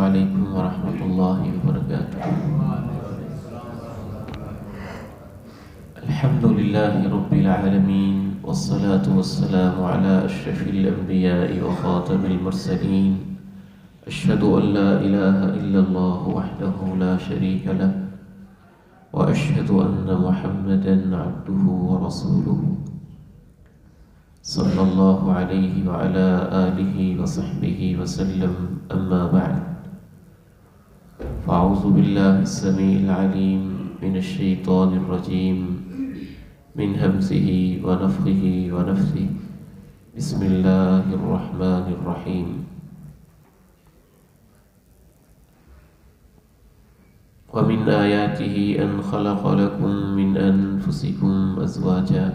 علیکم ورحمۃ اللہ وبرکاتہ۔ الحمد للہ رب العالمین والصلاة والسلام على اشرف الانبیاء وخاتم المرسلین، اشہد ان لا الہ الا اللہ وحدہ لا شریک لہ واشہد ان محمدا عبدہ ورسولہ صلی اللہ علیہ وعلى آلہ وصحبہ وسلم، اما بعد فاعوذ باللہ السمیع العلیم من الشیطان الرجیم من ہمزہ ونفخہ ونفثہ، بسم اللہ الرحمن الرحیم۔ ومن آیاتہ ان خلق لکم من انفسکم ازواجا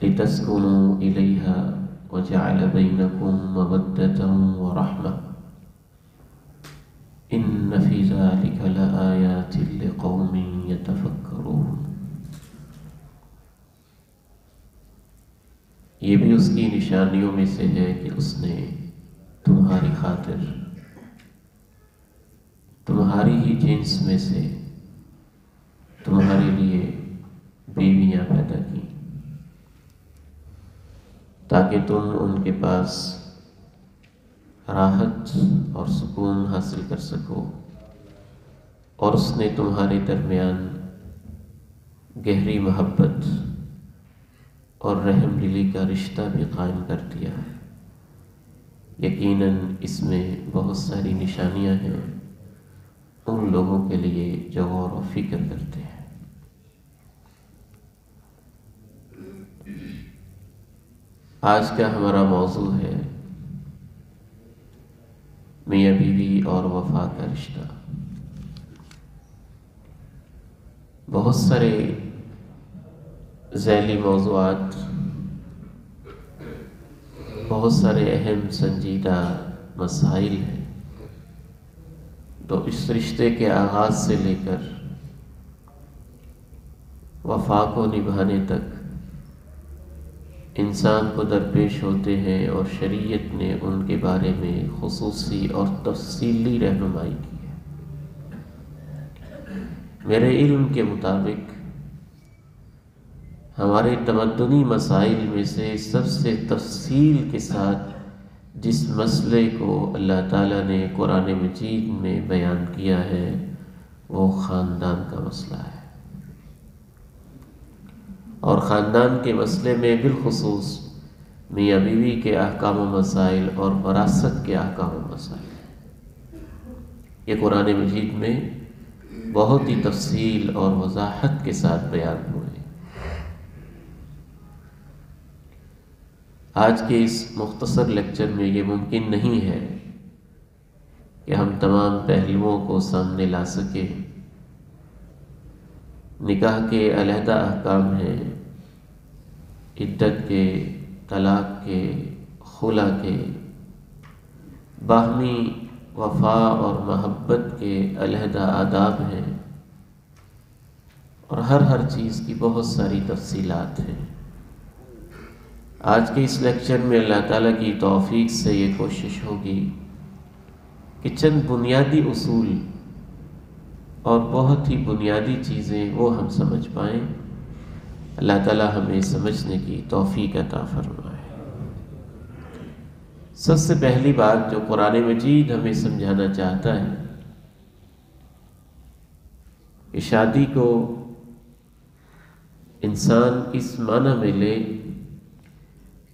لتسكنوا إليها وجعل بينكم مودة ورحمة إن في ذلك لآيات لقوم يتفكرون۔ یہ بھی اس کی نشانیوں میں سے ہے کہ اس نے تمہاری خاطر تمہاری ہی جنس میں سے تمہارے لیے بیویاں پیدا کی تاکہ تم ان کے پاس راحت اور سکون حاصل کر سکو، اور اس نے تمہارے درمیان گہری محبت اور رحم دلی کا رشتہ بھی قائم کر دیا ہے۔ یقیناً اس میں بہت ساری نشانیاں ہیں ان لوگوں کے لیے جو غور و فکر کرتے ہیں۔ آج کا ہمارا موضوع ہے میاں بیوی اور وفا کا رشتہ۔ بہت سارے ذیلی موضوعات، بہت سارے اہم سنجیدہ مسائل ہیں تو اس رشتے کے آغاز سے لے کر وفا کو نبھانے تک انسان کو درپیش ہوتے ہیں، اور شریعت نے ان کے بارے میں خصوصی اور تفصیلی رہنمائی کی ہے۔ میرے علم کے مطابق ہمارے تمدنی مسائل میں سے سب سے تفصیل کے ساتھ جس مسئلے کو اللہ تعالیٰ نے قرآن مجید میں بیان کیا ہے وہ خاندان کا مسئلہ ہے، اور خاندان کے مسئلے میں بالخصوص میاں بیوی کے احکام و مسائل اور وراثت کے احکام و مسائل، یہ قرآن مجید میں بہت ہی تفصیل اور وضاحت کے ساتھ بیان ہوئے۔ آج کے اس مختصر لیکچر میں یہ ممکن نہیں ہے کہ ہم تمام پہلوؤں کو سامنے لا سکیں۔ نکاح کے علیحدہ احکام ہیں، عدت کے، طلاق کے، خلا کے، باہمی وفا اور محبت کے علیحدہ آداب ہیں، اور ہر چیز کی بہت ساری تفصیلات ہیں۔ آج کے اس لیکچر میں اللہ تعالیٰ کی توفیق سے یہ کوشش ہوگی کہ چند بنیادی اصول اور بہت ہی بنیادی چیزیں وہ ہم سمجھ پائیں۔ اللہ تعالیٰ ہمیں سمجھنے کی توفیق عطا فرمائے۔ سب سے پہلی بات جو قرآن مجید ہمیں سمجھانا چاہتا ہے کہ شادی کو انسان اس معنی میں لے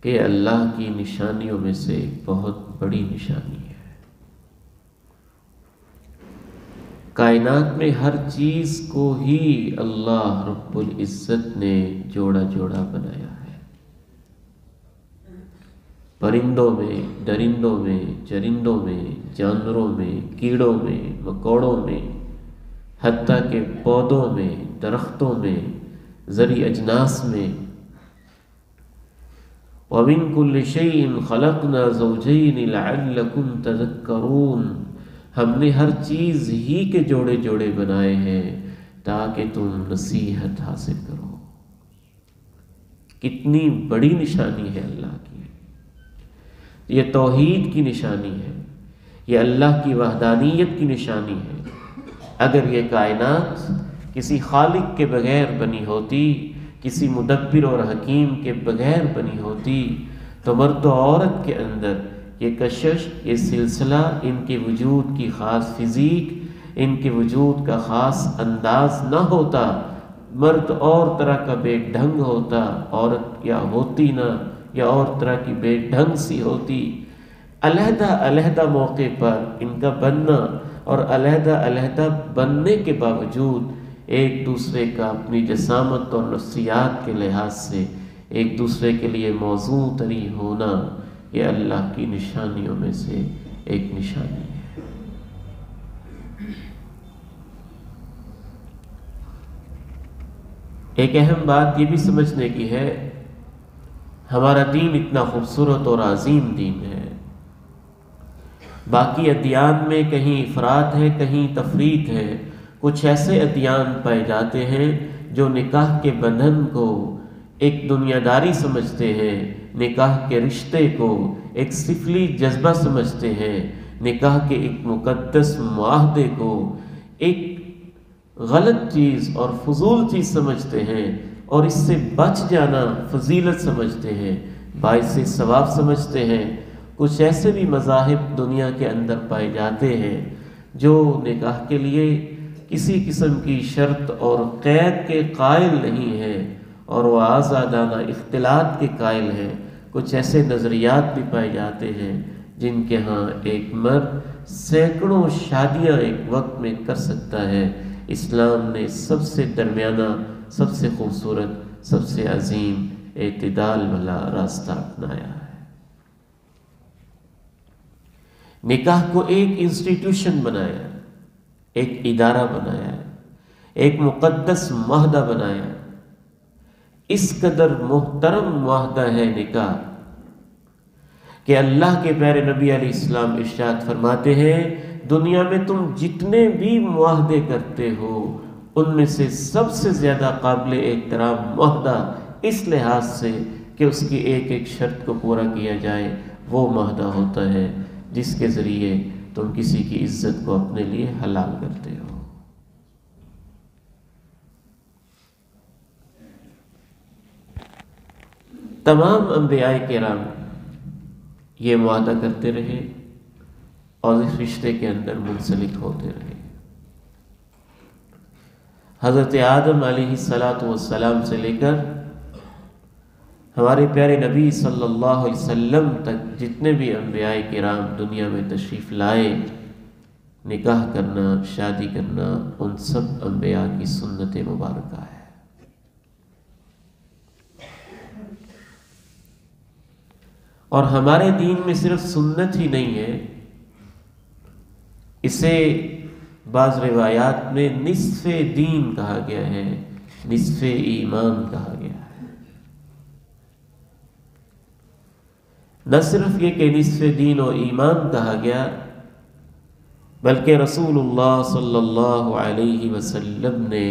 کہ اللہ کی نشانیوں میں سے ایک بہت بڑی نشانی ہے۔ کائنات میں ہر چیز کو ہی اللہ رب العزت نے جوڑا جوڑا بنایا ہے، پرندوں میں، درندوں میں، چرندوں میں، جانوروں میں، کیڑوں میں، مکوڑوں میں، حتیٰ کہ پودوں میں، درختوں میں، زرعی اجناس میں۔ وَمِن كُلِّ شَيْءٍ خَلَقْنَا زَوْجَيْنِ لَعَلَّكُمْ تَذَكَّرُونَ، ہم نے ہر چیز ہی کے جوڑے جوڑے بنائے ہیں تاکہ تم نصیحت حاصل کرو۔ کتنی بڑی نشانی ہے اللہ کی۔ یہ توحید کی نشانی ہے، یہ اللہ کی وحدانیت کی نشانی ہے۔ اگر یہ کائنات کسی خالق کے بغیر بنی ہوتی، کسی مدبر اور حکیم کے بغیر بنی ہوتی، تو مرد و عورت کے اندر یہ کشش، یہ سلسلہ، ان کے وجود کی خاص فزیک، ان کے وجود کا خاص انداز نہ ہوتا، مرد اور طرح کا بے ڈھنگ ہوتا، عورت یا ہوتی نہ، یا اور طرح کی بے ڈھنگ سی ہوتی۔ علیحدہ علیحدہ موقع پر ان کا بننا اور علیحدہ علیحدہ بننے کے باوجود ایک دوسرے کا اپنی جسامت اور نفسیات کے لحاظ سے ایک دوسرے کے لیے موزوں تری ہونا، یہ اللہ کی نشانیوں میں سے ایک نشانی ہے۔ ایک اہم بات یہ بھی سمجھنے کی ہے، ہمارا دین اتنا خوبصورت اور عظیم دین ہے، باقی ادیان میں کہیں افراط ہے، کہیں تفریط ہے۔ کچھ ایسے ادیان پائے جاتے ہیں جو نکاح کے بندھن کو ایک دنیا داری سمجھتے ہیں، نکاح کے رشتے کو ایک سفلی جذبہ سمجھتے ہیں، نکاح کے ایک مقدس معاہدے کو ایک غلط چیز اور فضول چیز سمجھتے ہیں، اور اس سے بچ جانا فضیلت سمجھتے ہیں، باعث ثواب سمجھتے ہیں۔ کچھ ایسے بھی مذاہب دنیا کے اندر پائے جاتے ہیں جو نکاح کے لیے کسی قسم کی شرط اور قید کے قائل نہیں ہیں، اور وہ آزادانہ اختلاط کے قائل ہیں۔ کچھ ایسے نظریات بھی پائے جاتے ہیں جن کے ہاں ایک مرد سینکڑوں شادیاں ایک وقت میں کر سکتا ہے۔ اسلام نے سب سے درمیانہ، سب سے خوبصورت، سب سے عظیم اعتدال والا راستہ اپنایا ہے۔ نکاح کو ایک انسٹیٹیوشن بنایا، ایک ادارہ بنایا، ایک مقدس معاہدہ بنایا۔ اس قدر محترم معاہدہ ہے نکاح کہ اللہ کے پیارے نبی علیہ السلام ارشاد فرماتے ہیں، دنیا میں تم جتنے بھی معاہدے کرتے ہو ان میں سے سب سے زیادہ قابل احترام معاہدہ اس لحاظ سے کہ اس کی ایک ایک شرط کو پورا کیا جائے، وہ معاہدہ ہوتا ہے جس کے ذریعے تم کسی کی عزت کو اپنے لیے حلال کرتے ہو۔ تمام انبیاء کرام یہ معاہدہ کرتے رہے اور اس رشتے کے اندر منسلک ہوتے رہے۔ حضرت آدم علیہ السلام سے لے کر ہمارے پیارے نبی صلی اللہ علیہ وسلم تک جتنے بھی انبیاء کرام دنیا میں تشریف لائے، نکاح کرنا، شادی کرنا ان سب انبیاء کی سنت مبارکہ ہے۔ اور ہمارے دین میں صرف سنت ہی نہیں ہے، اسے بعض روایات میں نصف دین کہا گیا ہے، نصف ایمان کہا گیا ہے۔ نہ صرف یہ کہ نصف دین و ایمان کہا گیا، بلکہ رسول اللہ صلی اللہ علیہ وسلم نے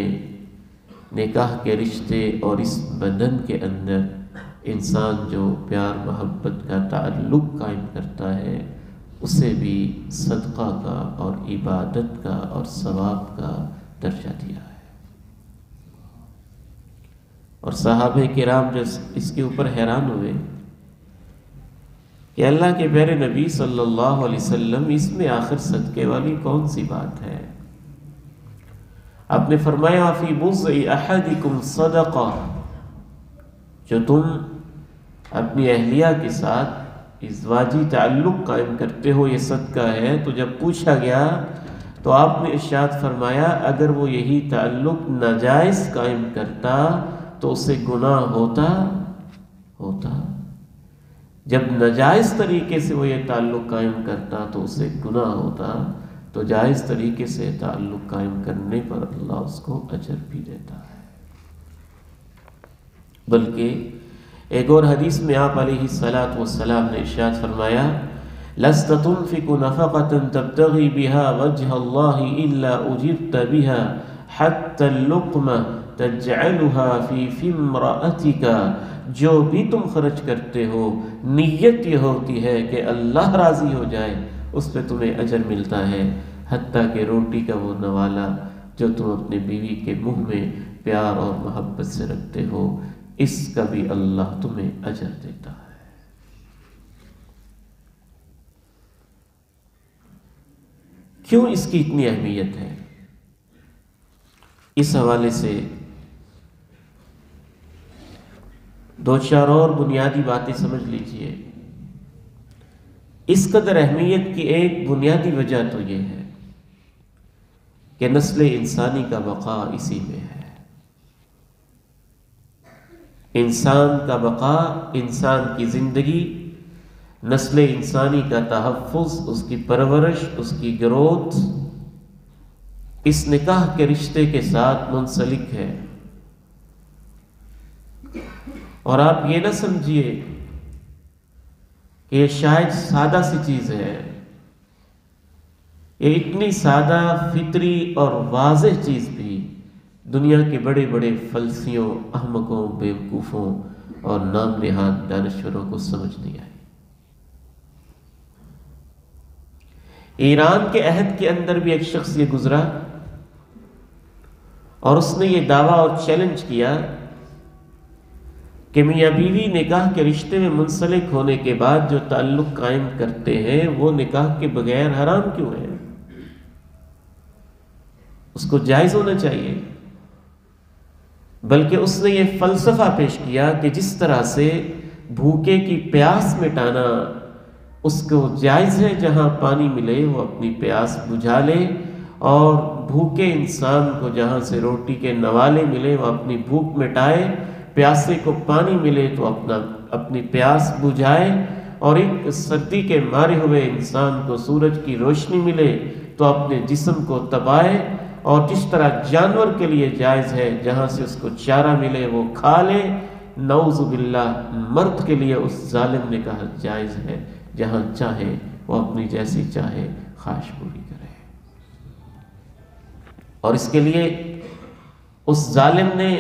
نکاح کے رشتے اور اس بندھن کے اندر انسان جو پیار محبت کا تعلق قائم کرتا ہے اسے بھی صدقہ کا اور عبادت کا اور ثواب کا درجہ دیا ہے۔ اور صحابہ کرام جو اس کے اوپر حیران ہوئے کہ اللہ کے پیارے نبی صلی اللہ علیہ وسلم اس میں آخر صدقے والی کون سی بات ہے؟ آپ نے فرمایا فی بضع احدکم صدقہ، جو تم اپنی اہلیہ کے ساتھ ازدواجی تعلق قائم کرتے ہو یہ صدقہ ہے۔ تو جب پوچھا گیا تو آپ نے ارشاد فرمایا اگر وہ یہی تعلق ناجائز قائم کرتا تو اسے گناہ ہوتا۔ جب ناجائز طریقے سے وہ یہ تعلق قائم کرتا تو اسے گناہ ہوتا، تو جائز طریقے سے تعلق قائم کرنے پر اللہ اس کو اجر بھی دیتا ہے۔ بلکہ ایک اور حدیث میں آپ علیہ السلام نے ارشاد فرمایا لَسْتَ تُنْفِقُ نَفَقَةً تَبْتَغِي بِهَا وَجْهَ اللَّهِ إِلَّا أُجِرْتَ بِهَا حَتَّى اللُّقْمَةَ تجعلها فی امرأتک، جو بھی تم خرچ کرتے ہو نیت یہ ہوتی ہے کہ اللہ راضی ہو جائے، اس پہ تمہیں اجر ملتا ہے، حتیٰ کہ روٹی کا وہ نوالا جو تم اپنے بیوی کے منہ میں پیار اور محبت سے رکھتے ہو، اس کا بھی اللہ تمہیں اجر دیتا ہے۔ کیوں اس کی اتنی اہمیت ہے؟ اس حوالے سے دو چار اور بنیادی باتیں سمجھ لیجئے۔ اس قدر اہمیت کی ایک بنیادی وجہ تو یہ ہے کہ نسل انسانی کا بقا اسی میں ہے۔ انسان کا بقا، انسان کی زندگی، نسل انسانی کا تحفظ، اس کی پرورش، اس کی گروتھ اس نکاح کے رشتے کے ساتھ منسلک ہے۔ اور آپ یہ نہ سمجھیے کہ یہ شاید سادہ سی چیز ہے، یہ اتنی سادہ، فطری اور واضح چیز بھی دنیا کے بڑے بڑے فلسفیوں، احمقوں، بیوقوفوں اور نام نہاد دانشوروں کو سمجھ نہیں آئی۔ ایران کے عہد کے اندر بھی ایک شخص یہ گزرا اور اس نے یہ دعویٰ اور چیلنج کیا کہ میاں بیوی نکاح کے رشتے میں منسلک ہونے کے بعد جو تعلق قائم کرتے ہیں وہ نکاح کے بغیر حرام کیوں ہے؟ اس کو جائز ہونا چاہیے۔ بلکہ اس نے یہ فلسفہ پیش کیا کہ جس طرح سے بھوکے کی پیاس مٹانا اس کو جائز ہے، جہاں پانی ملے وہ اپنی پیاس بجھا لے، اور بھوکے انسان کو جہاں سے روٹی کے نوالے ملے وہ اپنی بھوک مٹائے، پیاسے کو پانی ملے تو اپنی پیاس بجھائے، اور ایک سردی کے مارے ہوئے انسان کو سورج کی روشنی ملے تو اپنے جسم کو تپائے، اور جس طرح جانور کے لیے جائز ہے جہاں سے اس کو چارہ ملے وہ کھا لے، نعوذ باللہ مرد کے لیے اس ظالم نے کہا جائز ہے جہاں چاہے وہ اپنی جیسی چاہے خواہش پوری کرے۔ اور اس کے لیے اس ظالم نے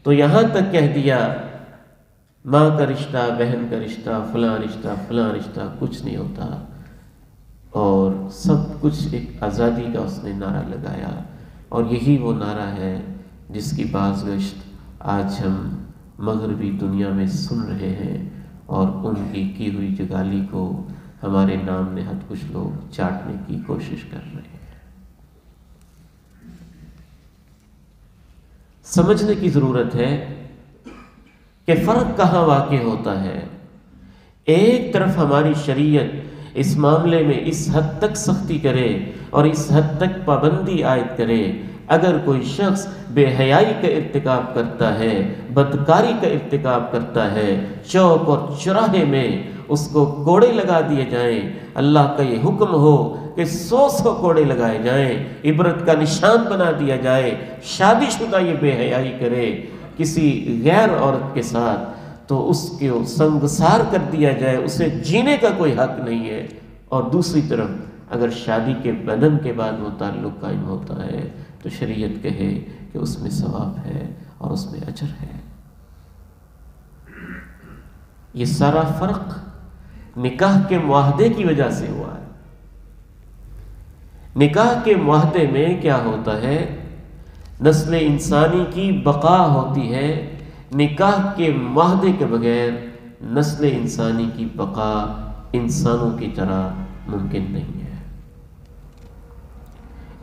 تو یہاں تک کہہ دیا ماں کا رشتہ، بہن کا رشتہ، فلاں رشتہ، فلاں رشتہ کچھ نہیں ہوتا، اور سب کچھ ایک آزادی کا اس نے نعرہ لگایا۔ اور یہی وہ نعرہ ہے جس کی بازگشت آج ہم مغربی دنیا میں سن رہے ہیں، اور ان کی ہوئی جگالی کو ہمارے نام نہاد کچھ لوگ چاٹنے کی کوشش کر رہے ہیں۔ سمجھنے کی ضرورت ہے کہ فرق کہاں واقع ہوتا ہے۔ ایک طرف ہماری شریعت اس معاملے میں اس حد تک سختی کرے اور اس حد تک پابندی عائد کرے، اگر کوئی شخص بے حیائی کا ارتکاب کرتا ہے، بدکاری کا ارتکاب کرتا ہے، چوک اور چوراہے میں اس کو کوڑے لگا دیے جائیں، اللہ کا یہ حکم ہو کہ 100 کوڑے لگائے جائیں، عبرت کا نشان بنا دیا جائے، شادی شدہ یہ بے حیائی کرے کسی غیر عورت کے ساتھ تو اس کو سنگسار کر دیا جائے، اسے جینے کا کوئی حق نہیں ہے۔ اور دوسری طرف اگر شادی کے بندھن کے بعد وہ تعلق قائم ہوتا ہے تو شریعت کہے کہ اس میں ثواب ہے اور اس میں اجر ہے۔ یہ سارا فرق نکاح کے معاہدے کی وجہ سے ہوا ہے۔ نکاح کے معاہدے میں کیا ہوتا ہے؟ نسل انسانی کی بقا ہوتی ہے۔ نکاح کے معاہدے کے بغیر نسل انسانی کی بقا انسانوں کی طرح ممکن نہیں ہے۔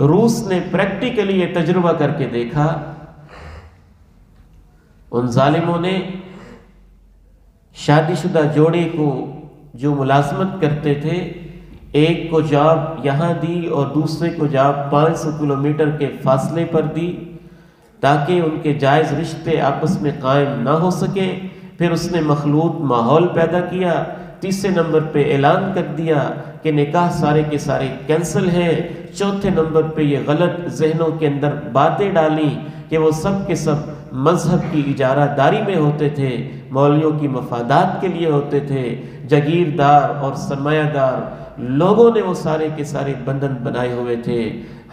روس نے پریکٹیکلی یہ تجربہ کر کے دیکھا، ان ظالموں نے شادی شدہ جوڑے کو جو ملازمت کرتے تھے، ایک کو جاب یہاں دی اور دوسرے کو جاب 500 کلومیٹر کے فاصلے پر دی تاکہ ان کے جائز رشتے آپس میں قائم نہ ہو سکیں۔ پھر اس نے مخلوط ماحول پیدا کیا۔ تیسرے نمبر پہ اعلان کر دیا کہ نکاح سارے کے سارے کینسل ہیں۔ چوتھے نمبر پہ یہ غلط ذہنوں کے اندر باتیں ڈالیں کہ وہ سب کے سب مذہب کی اجارہ داری میں ہوتے تھے، مولویوں کی مفادات کے لیے ہوتے تھے، جاگیردار اور سرمایہ دار لوگوں نے وہ سارے کے سارے بندھن بنائے ہوئے تھے۔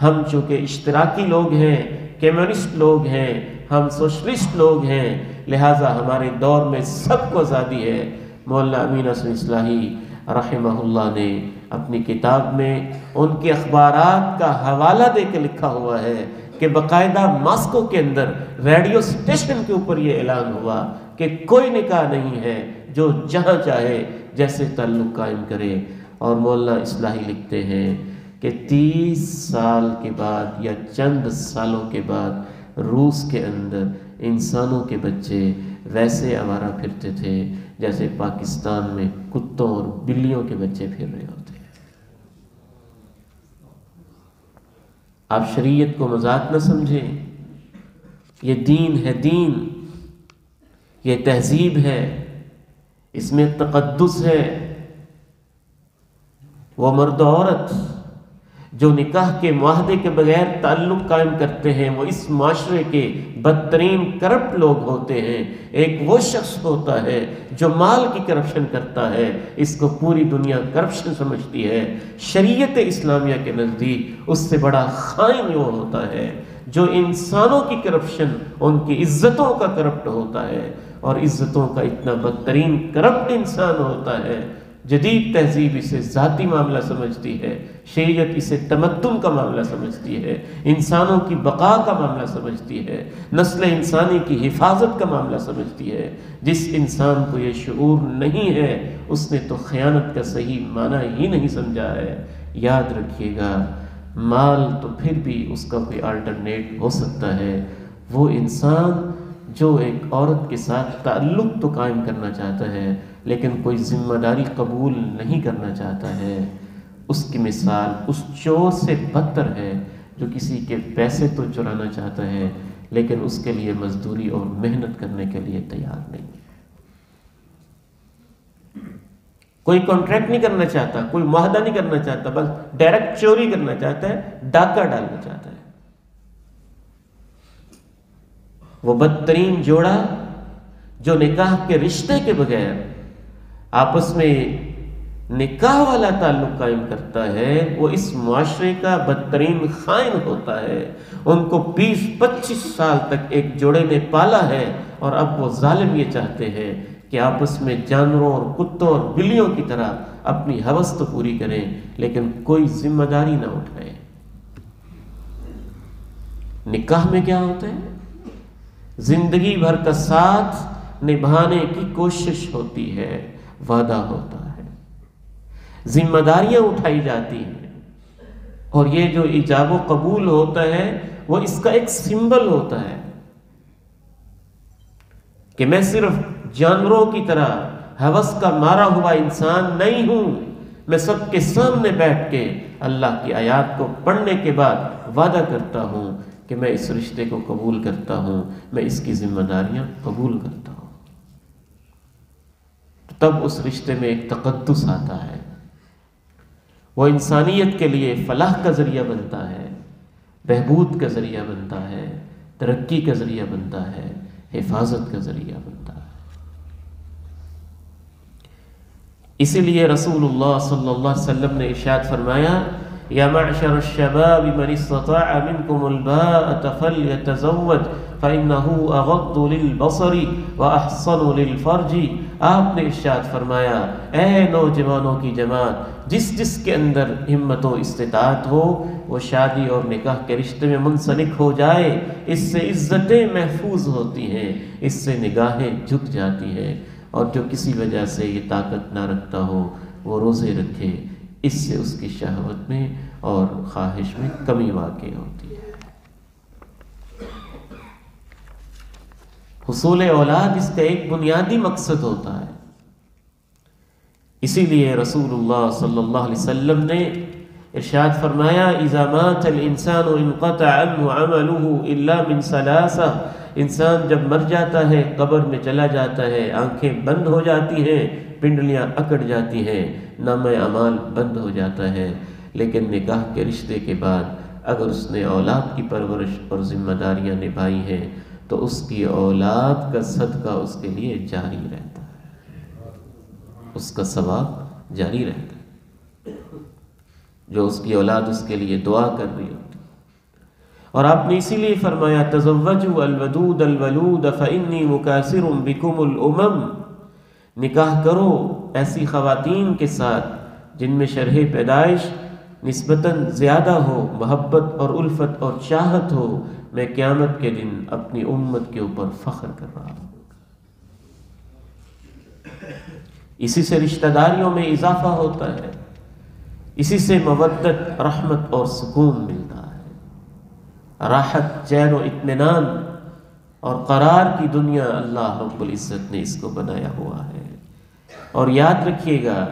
ہم چونکہ اشتراکی لوگ ہیں، کمیونسٹ لوگ ہیں، ہم سوشلسٹ لوگ ہیں، لہٰذا ہمارے دور میں سب کو آزادی ہے۔ مولانا امین حسن اصلاحی رحمہ اللہ نے اپنی کتاب میں ان کے اخبارات کا حوالہ دے کے لکھا ہوا ہے کہ باقاعدہ ماسکو کے اندر ریڈیو اسٹیشن کے اوپر یہ اعلان ہوا کہ کوئی نکاح نہیں ہے، جو جہاں چاہے جیسے تعلق قائم کرے۔ اور مولانا اصلاحی لکھتے ہیں کہ 30 سال کے بعد یا چند سالوں کے بعد روس کے اندر انسانوں کے بچے ویسے آوارہ پھرتے تھے جیسے پاکستان میں کتوں اور بلیوں کے بچے پھر رہے ہوتے ہیں۔ آپ شریعت کو مذاق نہ سمجھیں، یہ دین ہے، دین یہ تہذیب ہے، اس میں تقدس ہے۔ وہ مرد و عورت جو نکاح کے معاہدے کے بغیر تعلق قائم کرتے ہیں وہ اس معاشرے کے بدترین کرپٹ لوگ ہوتے ہیں۔ ایک وہ شخص ہوتا ہے جو مال کی کرپشن کرتا ہے، اس کو پوری دنیا کرپشن سمجھتی ہے۔ شریعت اسلامیہ کے نزدیک اس سے بڑا خائن وہ ہوتا ہے جو انسانوں کی کرپشن، ان کی عزتوں کا کرپٹ ہوتا ہے، اور عزتوں کا اتنا بدترین کرپٹ انسان ہوتا ہے۔ جدید تہذیب اسے ذاتی معاملہ سمجھتی ہے، شریعت اسے تمدن کا معاملہ سمجھتی ہے، انسانوں کی بقا کا معاملہ سمجھتی ہے، نسل انسانی کی حفاظت کا معاملہ سمجھتی ہے۔ جس انسان کو یہ شعور نہیں ہے اس نے تو خیانت کا صحیح معنی ہی نہیں سمجھا ہے۔ یاد رکھیے گا، مال تو پھر بھی اس کا کوئی آلٹرنیٹ ہو سکتا ہے۔ وہ انسان جو ایک عورت کے ساتھ تعلق تو قائم کرنا چاہتا ہے لیکن کوئی ذمہ داری قبول نہیں کرنا چاہتا ہے، اس کی مثال اس چور سے بدتر ہے جو کسی کے پیسے تو چرانا چاہتا ہے لیکن اس کے لیے مزدوری اور محنت کرنے کے لیے تیار نہیں ہے۔ کوئی کانٹریکٹ نہیں کرنا چاہتا، کوئی معاہدہ نہیں کرنا چاہتا، بس ڈائریکٹ چوری کرنا چاہتا ہے، ڈاکہ ڈالنا چاہتا ہے۔ وہ بدترین جوڑا جو نکاح کے رشتے کے بغیر آپس میں نکاح والا تعلق قائم کرتا ہے، وہ اس معاشرے کا بدترین خائن ہوتا ہے۔ ان کو 20-25 سال تک ایک جوڑے نے پالا ہے اور اب وہ ظالم یہ چاہتے ہیں کہ آپس میں جانوروں اور کتوں اور بلیوں کی طرح اپنی ہوس تو پوری کریں لیکن کوئی ذمہ داری نہ اٹھائیں۔ نکاح میں کیا ہوتا ہے؟ زندگی بھر کا ساتھ نبھانے کی کوشش ہوتی ہے، وعدہ ہوتا ہے، ذمہ داریاں اٹھائی جاتی ہیں، اور یہ جو ایجاب و قبول ہوتا ہے وہ اس کا ایک سمبل ہوتا ہے کہ میں صرف جانوروں کی طرح ہوس کا مارا ہوا انسان نہیں ہوں، میں سب کے سامنے بیٹھ کے اللہ کی آیات کو پڑھنے کے بعد وعدہ کرتا ہوں کہ میں اس رشتے کو قبول کرتا ہوں، میں اس کی ذمہ داریاں قبول کرتا ہوں۔ تب اس رشتے میں ایک تقدس آتا ہے، وہ انسانیت کے لیے فلاح کا ذریعہ بنتا ہے، بہبود کا ذریعہ بنتا ہے، ترقی کا ذریعہ بنتا ہے، حفاظت کا ذریعہ بنتا ہے۔ اسی لیے رسول اللہ صلی اللہ علیہ وسلم نے ارشاد فرمایا، یا معشر الشباب من استطاع منکم الباءة فلیتزوج فإنه اغض للبصر واحصن للفرج۔ آپ نے ارشاد فرمایا، اے نوجوانوں کی جماعت، جس جس کے اندر ہمت و استطاعت ہو وہ شادی اور نکاح کے رشتے میں منسلک ہو جائے، اس سے عزتیں محفوظ ہوتی ہیں، اس سے نگاہیں جھک جاتی ہیں، اور جو کسی وجہ سے یہ طاقت نہ رکھتا ہو وہ روزے رکھے، اس سے اس کی شہوت میں اور خواہش میں کمی واقع ہوتی ہے۔ حصول اولاد اس کا ایک بنیادی مقصد ہوتا ہے۔ اسی لیے رسول اللہ صلی اللہ علیہ وسلم نے ارشاد فرمایا، اذا مات الانسان انقطع عنه عمله الا من ثلاثہ، انسان جب مر جاتا ہے، قبر میں چلا جاتا ہے، آنکھیں بند ہو جاتی ہیں، پنڈلیاں اکڑ جاتی ہیں، نامہ اعمال بند ہو جاتا ہے، لیکن نکاح کے رشتے کے بعد اگر اس نے اولاد کی پرورش اور ذمہ داریاں نبھائی ہیں تو اس کی اولاد کا صدقہ اس کے لیے جاری رہتا ہے، اس کا ثواب جاری رہتا ہے، جو اس کی اولاد اس کے لیے دعا کر رہی ہوتی۔ اور آپ نے اسی لیے فرمایا تزوجوا الودود الولود فإنی مکاثر بکم الامم، نکاح کرو ایسی خواتین کے ساتھ جن میں شرح پیدائش نسبتاً زیادہ ہو، محبت اور الفت اور چاہت ہو، میں قیامت کے دن اپنی امت کے اوپر فخر کر رہا ہوں۔ اسی سے رشتہ داریوں میں اضافہ ہوتا ہے، اسی سے مودت، رحمت اور سکون ملتا ہے، راحت، چین و اطمینان اور قرار کی دنیا اللہ رب العزت نے اس کو بنایا ہوا ہے۔ اور یاد رکھیے گا،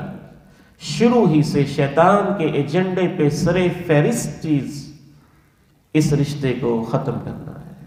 شروع ہی سے شیطان کے ایجنڈے پہ سرے فہرست چیز اس رشتے کو ختم کرنا ہے۔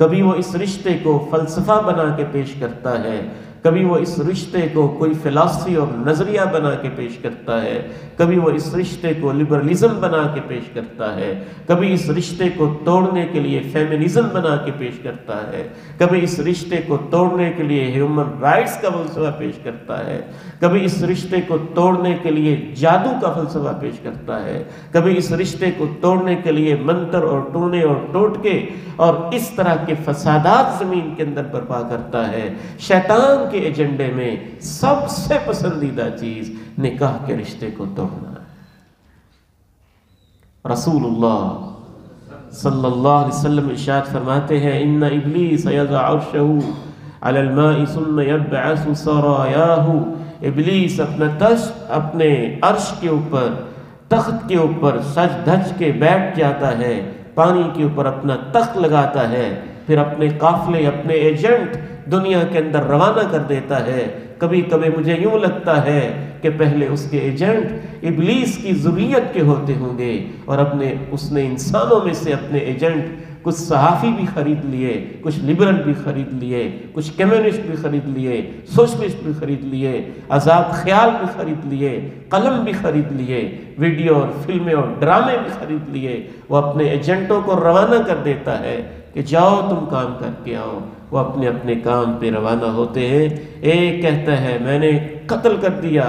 کبھی وہ اس رشتے کو فلسفہ بنا کے پیش کرتا ہے، کبھی وہ اس رشتے کو کوئی فلسفی اور نظریہ بنا کے پیش کرتا ہے، کبھی وہ اس رشتے کو لبرلزم بنا کے پیش کرتا ہے، کبھی اس رشتے کو توڑنے کے لیے فیمنزم بنا کے پیش کرتا ہے، کبھی اس رشتے کو توڑنے کے لیے ہیومن رائٹس کا فلسفہ پیش کرتا ہے، کبھی اس رشتے کو توڑنے کے لیے جادو کا فلسفہ پیش کرتا ہے، کبھی اس رشتے کو توڑنے کے لیے منتر اور ٹونے اور ٹوٹکے اور اس طرح کے فسادات زمین کے اندر برپا کرتا ہے۔ شیطان کے ایجنڈے میں سب سے پسندیدہ چیز نکاح کے رشتے کو توڑنا ہے۔ رسول اللہ صلی اللہ علیہ وسلم ارشاد فرماتے ہیں ان ابلیس یضع عرشہ علی الماء ثم یبعث سرایاہ، ابلیس اپنے عرش کے اوپر، تخت کے اوپر سج دھج کے بیٹھ جاتا ہے، پانی کے اوپر اپنا تخت لگاتا ہے، پھر اپنے قافلے، اپنے ایجنٹ دنیا کے اندر روانہ کر دیتا ہے۔ کبھی کبھی مجھے یوں لگتا ہے کہ پہلے اس کے ایجنٹ ابلیس کی ذریت کے ہوتے ہوں گے، اور اس نے انسانوں میں سے اپنے ایجنٹ کچھ صحافی بھی خرید لیے، کچھ لبرل بھی خرید لیے، کچھ کمیونسٹ بھی خرید لیے، سوشلسٹ بھی خرید لیے، آزاد خیال بھی خرید لیے، قلم بھی خرید لیے، ویڈیو اور فلمیں اور ڈرامے بھی خرید لیے۔ وہ اپنے ایجنٹوں کو روانہ کر دیتا ہے کہ جاؤ تم کام کر کے آؤ۔ وہ اپنے اپنے کام پہ روانہ ہوتے ہیں۔ ایک کہتا ہے میں نے قتل کر دیا،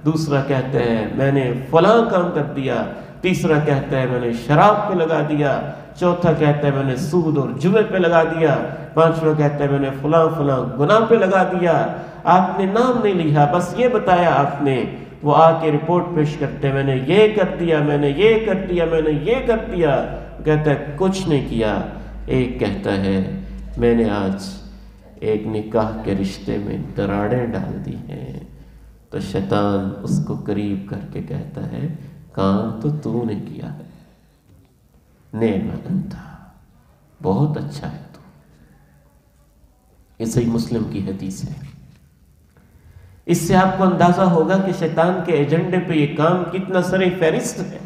دوسرا کہتا ہے میں نے فلاں کام کر دیا، تیسرا کہتا ہے میں نے شراب پہ لگا دیا، چوتھا کہتا ہے میں نے سود اور جوے پہ لگا دیا، پانچواں کہتا ہے میں نے فلاں فلاں گناہ پہ لگا دیا۔ آپ نے نام نہیں لیا، بس یہ بتایا آپ نے۔ وہ آ کے رپورٹ پیش کرتے ہیں میں نے یہ کر دیا، میں نے یہ کر دیا، میں نے یہ کر دیا۔ کہتا ہے کچھ نہیں کیا۔ ایک کہتا ہے میں نے آج ایک نکاح کے رشتے میں دراڑیں ڈال دی ہیں، تو شیطان اس کو قریب کر کے کہتا ہے کام تو نے کیا ہے، نعم انت، بہت اچھا ہے تو۔ یہ صحیح مسلم کی حدیث ہے۔ اس سے آپ کو اندازہ ہوگا کہ شیطان کے ایجنڈے پہ یہ کام کتنا سرِ فہرست ہے۔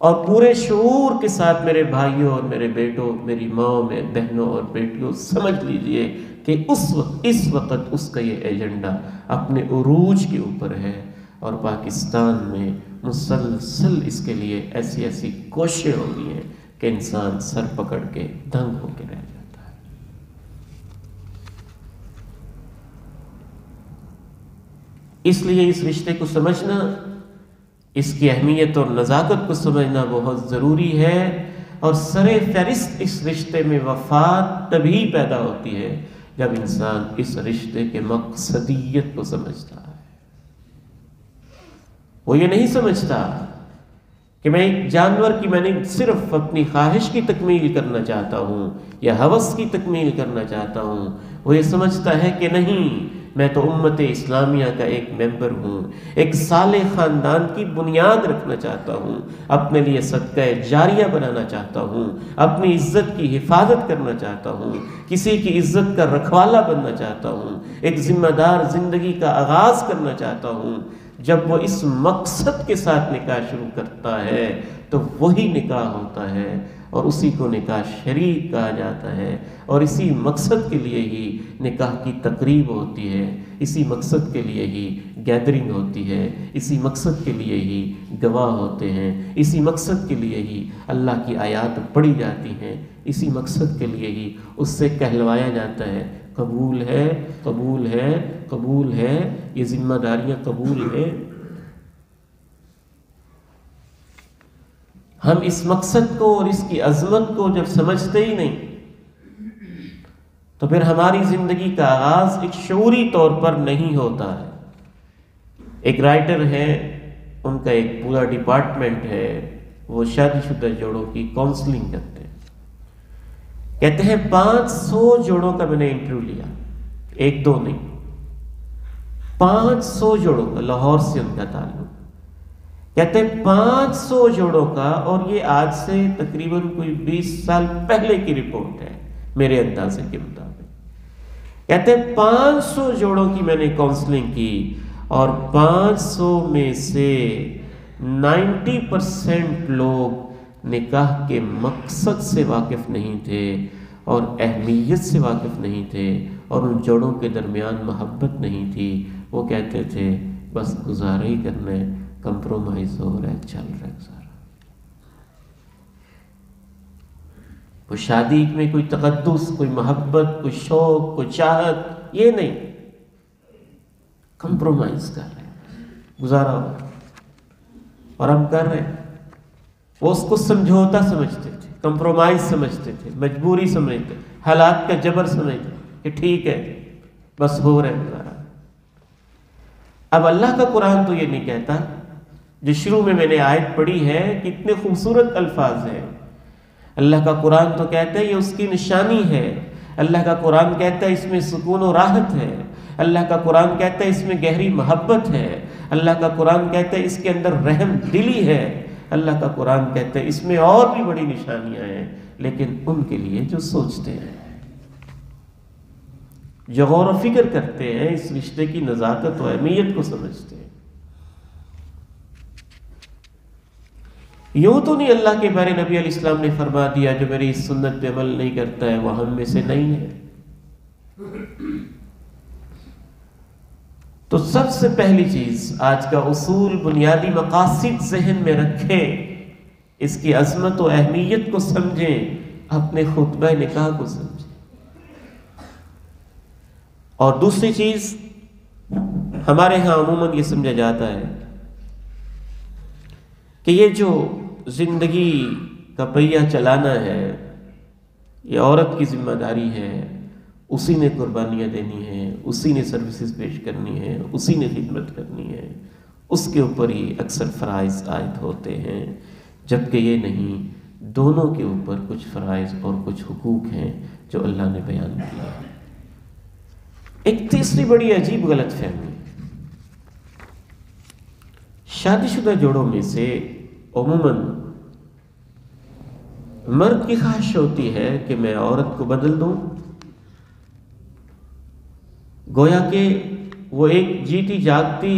اور پورے شعور کے ساتھ میرے بھائیوں اور میرے بیٹوں، میری ماں، میرے بہنوں اور بیٹیوں، سمجھ لیجئے کہ اس وقت اس کا یہ ایجنڈا اپنے عروج کے اوپر ہے، اور پاکستان میں مسلسل اس کے لیے ایسی ایسی کوششیں ہو رہی ہیں کہ انسان سر پکڑ کے دنگ ہو کے رہ جاتا ہے۔ اس لیے اس رشتے کو سمجھنا، اس کی اہمیت اور نزاکت کو سمجھنا بہت ضروری ہے۔ اور سر فہرست اس رشتے میں وفات تبھی پیدا ہوتی ہے جب انسان اس رشتے کے مقصدیت کو سمجھتا ہے۔ وہ یہ نہیں سمجھتا کہ میں ایک جانور کی میں نے صرف اپنی خواہش کی تکمیل کرنا چاہتا ہوں یا ہوس کی تکمیل کرنا چاہتا ہوں۔ وہ یہ سمجھتا ہے کہ نہیں، میں تو امت اسلامیہ کا ایک ممبر ہوں، ایک صالح خاندان کی بنیاد رکھنا چاہتا ہوں، اپنے لیے صدقہ جاریہ بنانا چاہتا ہوں، اپنی عزت کی حفاظت کرنا چاہتا ہوں، کسی کی عزت کا رکھوالا بننا چاہتا ہوں، ایک ذمہ دار زندگی کا آغاز کرنا چاہتا ہوں۔ جب وہ اس مقصد کے ساتھ نکاح شروع کرتا ہے تو وہی نکاح ہوتا ہے، اور اسی کو نکاح شریک کہا جاتا ہے، اور اسی مقصد کے لیے ہی نکاح کی تقریب ہوتی ہے، اسی مقصد کے لیے ہی گیدرنگ ہوتی ہے، اسی مقصد کے لیے ہی گواہ ہوتے ہیں، اسی مقصد کے لیے ہی اللہ کی آیات پڑھی جاتی ہیں، اسی مقصد کے لیے ہی اس سے کہلوایا جاتا ہے قبول ہے، قبول ہے، قبول ہے، یہ ذمہ داریاں قبول ہیں۔ ہم اس مقصد کو اور اس کی عظمت کو جب سمجھتے ہی نہیں تو پھر ہماری زندگی کا آغاز ایک شعوری طور پر نہیں ہوتا ہے۔ ایک رائٹر ہے، ان کا ایک پورا ڈپارٹمنٹ ہے، وہ شادی شدہ جوڑوں کی کاؤنسلنگ کرتے ہیں۔ کہتے ہیں 500 جوڑوں کا میں نے انٹرویو لیا، ایک دو نہیں، 500 جوڑوں کا، لاہور سے ان کا تعلق۔ کہتے ہیں 500 جوڑوں کا، اور یہ آج سے تقریباً کوئی 20 سال پہلے کی رپورٹ ہے میرے اندازے کے مطابق۔ کہتے ہیں 500 جوڑوں کی میں نے کاؤنسلنگ کی، اور 500 میں سے 90% لوگ نکاح کے مقصد سے واقف نہیں تھے اور اہمیت سے واقف نہیں تھے، اور ان جوڑوں کے درمیان محبت نہیں تھی۔ وہ کہتے تھے بس گزارا ہی کرنا ہے، کمپرومائز ہو رہا ہے، چل رہا ہے گزارا۔ کوئی شادی میں کوئی تقدس، کوئی محبت، کوئی شوق، کوئی چاہت، یہ نہیں، کمپرومائز کر رہے ہیں، گزارا ہو رہا ہے۔ اور ہم کر رہے ہیں۔ وہ اس کو سمجھوتا سمجھتے تھے، کمپرومائز سمجھتے تھے، مجبوری سمجھتے، حالات کا جبر سمجھتے کہ ٹھیک ہے بس ہو رہا ہے گزارا۔ اب اللہ کا قرآن تو یہ نہیں کہتا، جو شروع میں نے آیت پڑھی ہے، کتنے خوبصورت الفاظ ہیں۔ اللہ کا قرآن تو کہتا ہے یہ اس کی نشانی ہے۔ اللہ کا قرآن کہتا ہے اس میں سکون و راحت ہے۔ اللہ کا قرآن کہتا ہے اس میں گہری محبت ہے۔ اللہ کا قرآن کہتا ہے اس کے اندر رحم دلی ہے۔ اللہ کا قرآن کہتا ہے اس میں اور بھی بڑی نشانیاں ہیں، لیکن ان کے لیے جو سوچتے ہیں، جو غور و فکر کرتے ہیں، اس رشتے کی نزاکت و اہمیت کو سمجھتے ہیں۔ یوں تو نہیں اللہ کے بارے نبی علیہ السلام نے فرما دیا جو میری اس سنت پہ عمل نہیں کرتا ہے وہ ہم میں سے نہیں ہے۔ تو سب سے پہلی چیز، آج کا اصول، بنیادی مقاصد ذہن میں رکھیں، اس کی عظمت و اہمیت کو سمجھیں، اپنے خطبہ نکاح کو سمجھیں۔ اور دوسری چیز، ہمارے ہاں عموماً یہ سمجھا جاتا ہے کہ یہ جو زندگی کا پہیہ چلانا ہے یہ عورت کی ذمہ داری ہے، اسی نے قربانیاں دینی ہیں، اسی نے سروسز پیش کرنی ہے، اسی نے خدمت کرنی ہے، اس کے اوپر ہی اکثر فرائض عائد ہوتے ہیں، جبکہ یہ نہیں، دونوں کے اوپر کچھ فرائض اور کچھ حقوق ہیں جو اللہ نے بیان کیا ہے۔ ایک تیسری بڑی عجیب غلط فہمی، شادی شدہ جوڑوں میں سے عموماً مرد کی خواہش ہوتی ہے کہ میں عورت کو بدل دوں، گویا کہ وہ ایک جیتی جاگتی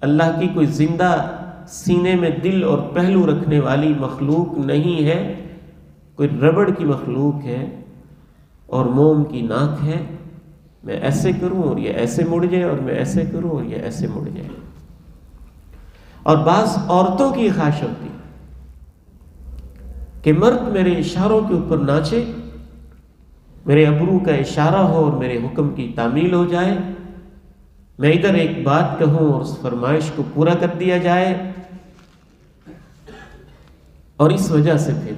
اللہ کی کوئی زندہ سینے میں دل اور پہلو رکھنے والی مخلوق نہیں ہے، کوئی ربڑ کی مخلوق ہے اور موم کی ناک ہے، میں ایسے کروں اور یہ ایسے مڑ جائے، اور میں ایسے کروں اور یہ ایسے مڑ جائے۔ اور بعض عورتوں کی خواہش ہوتی کہ مرد میرے اشاروں کے اوپر ناچے، میرے ابرو کا اشارہ ہو اور میرے حکم کی تعمیل ہو جائے، میں ادھر ایک بات کہوں اور اس فرمائش کو پورا کر دیا جائے، اور اس وجہ سے پھر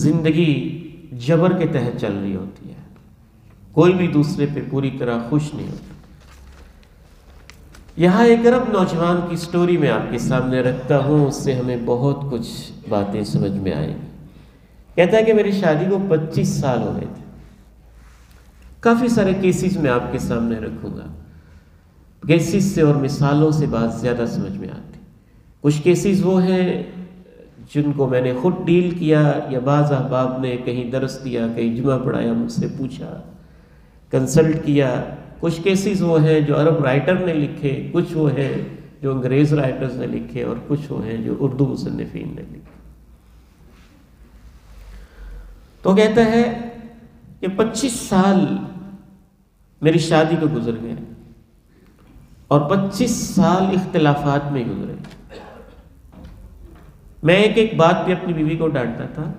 زندگی جبر کے تحت چل رہی ہوتی ہے، کوئی بھی دوسرے پہ پوری طرح خوش نہیں ہوتا۔ یہاں ایک عرب نوجوان کی سٹوری میں آپ کے سامنے رکھتا ہوں، اس سے ہمیں بہت کچھ باتیں سمجھ میں آئیں گی۔ کہتا ہے کہ میری شادی کو 25 سال ہو گئے تھے۔ کافی سارے کیسز میں آپ کے سامنے رکھوں گا، کیسز سے اور مثالوں سے بات زیادہ سمجھ میں آتی۔ کچھ کیسز وہ ہیں جن کو میں نے خود ڈیل کیا، یا بعض احباب نے کہیں درس دیا، کہیں جمعہ پڑھایا، مجھ سے پوچھا، کنسلٹ کیا۔ کچھ کیسز وہ ہیں جو عرب رائٹر نے لکھے، کچھ وہ ہیں جو انگریز رائٹرز نے لکھے، اور کچھ وہ ہیں جو اردو مصنفین نے لکھے۔ تو کہتا ہے کہ 25 سال میری شادی کو گزر گئے، اور 25 سال اختلافات میں گزرے۔ میں ایک ایک بات پہ اپنی بیوی کو ڈانٹتا تھا،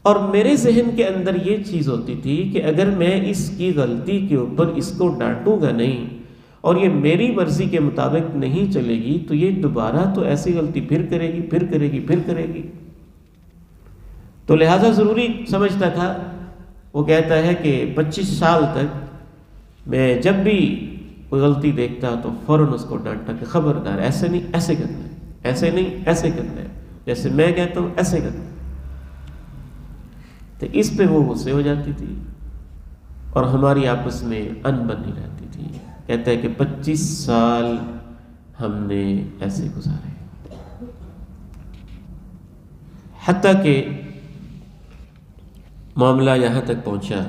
اور میرے ذہن کے اندر یہ چیز ہوتی تھی کہ اگر میں اس کی غلطی کے اوپر اس کو ڈانٹوں گا نہیں اور یہ میری مرضی کے مطابق نہیں چلے گی تو یہ دوبارہ تو ایسی غلطی پھر کرے گی، پھر کرے گی، پھر کرے گی. تو لہٰذا ضروری سمجھتا تھا. وہ کہتا ہے کہ 25 سال تک میں جب بھی کوئی غلطی دیکھتا تو فوراً اس کو ڈانٹتا کہ خبردار، ایسے نہیں، ایسے کرنا ہے، ایسے نہیں، ایسے کرنا ہے، جیسے میں کہتا ہوں ایسے کرنا ہے. تو اس پہ وہ غصے ہو جاتی تھی اور ہماری آپس میں ان بنی رہتی تھی. کہتا ہے کہ 25 سال ہم نے ایسے گزارے، حتیٰ کہ معاملہ یہاں تک پہنچا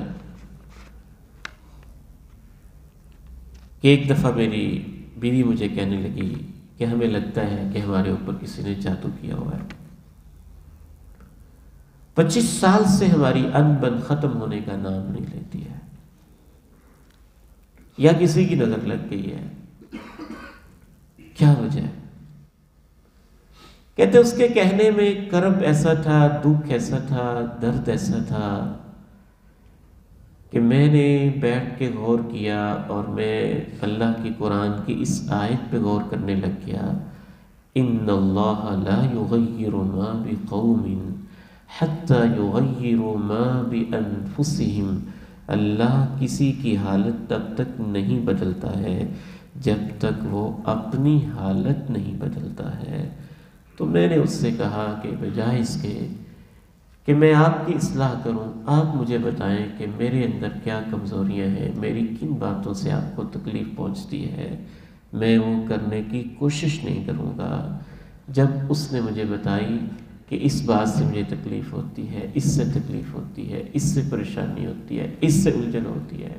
کہ ایک دفعہ میری بیوی مجھے کہنے لگی کہ ہمیں لگتا ہے کہ ہمارے اوپر کسی نے جادو کیا ہوا ہے. 25 سال سے ہماری ان بن ختم ہونے کا نام نہیں لیتی ہے، یا کسی کی نظر لگ گئی ہے. کیا وجہ ہے؟ کہتے اس کے کہنے میں کرب ایسا تھا، دکھ ایسا تھا، درد ایسا تھا کہ میں نے بیٹھ کے غور کیا اور میں اللہ کی قرآن کی اس آیت پہ غور کرنے لگ گیا. ان اللہ لا یغیر ما بقوم حتی یغیروا ما بانفسہم. اللہ کسی کی حالت تب تک نہیں بدلتا ہے جب تک وہ اپنی حالت نہیں بدلتا ہے. تو میں نے اس سے کہا کہ بجائے اس کے کہ میں آپ کی اصلاح کروں، آپ مجھے بتائیں کہ میرے اندر کیا کمزوریاں ہیں، میری کن باتوں سے آپ کو تکلیف پہنچتی ہے، میں وہ کرنے کی کوشش نہیں کروں گا. جب اس نے مجھے بتائی کہ اس بات سے مجھے تکلیف ہوتی ہے، اس سے تکلیف ہوتی ہے، اس سے پریشانی ہوتی ہے، اس سے الجھن ہوتی ہے،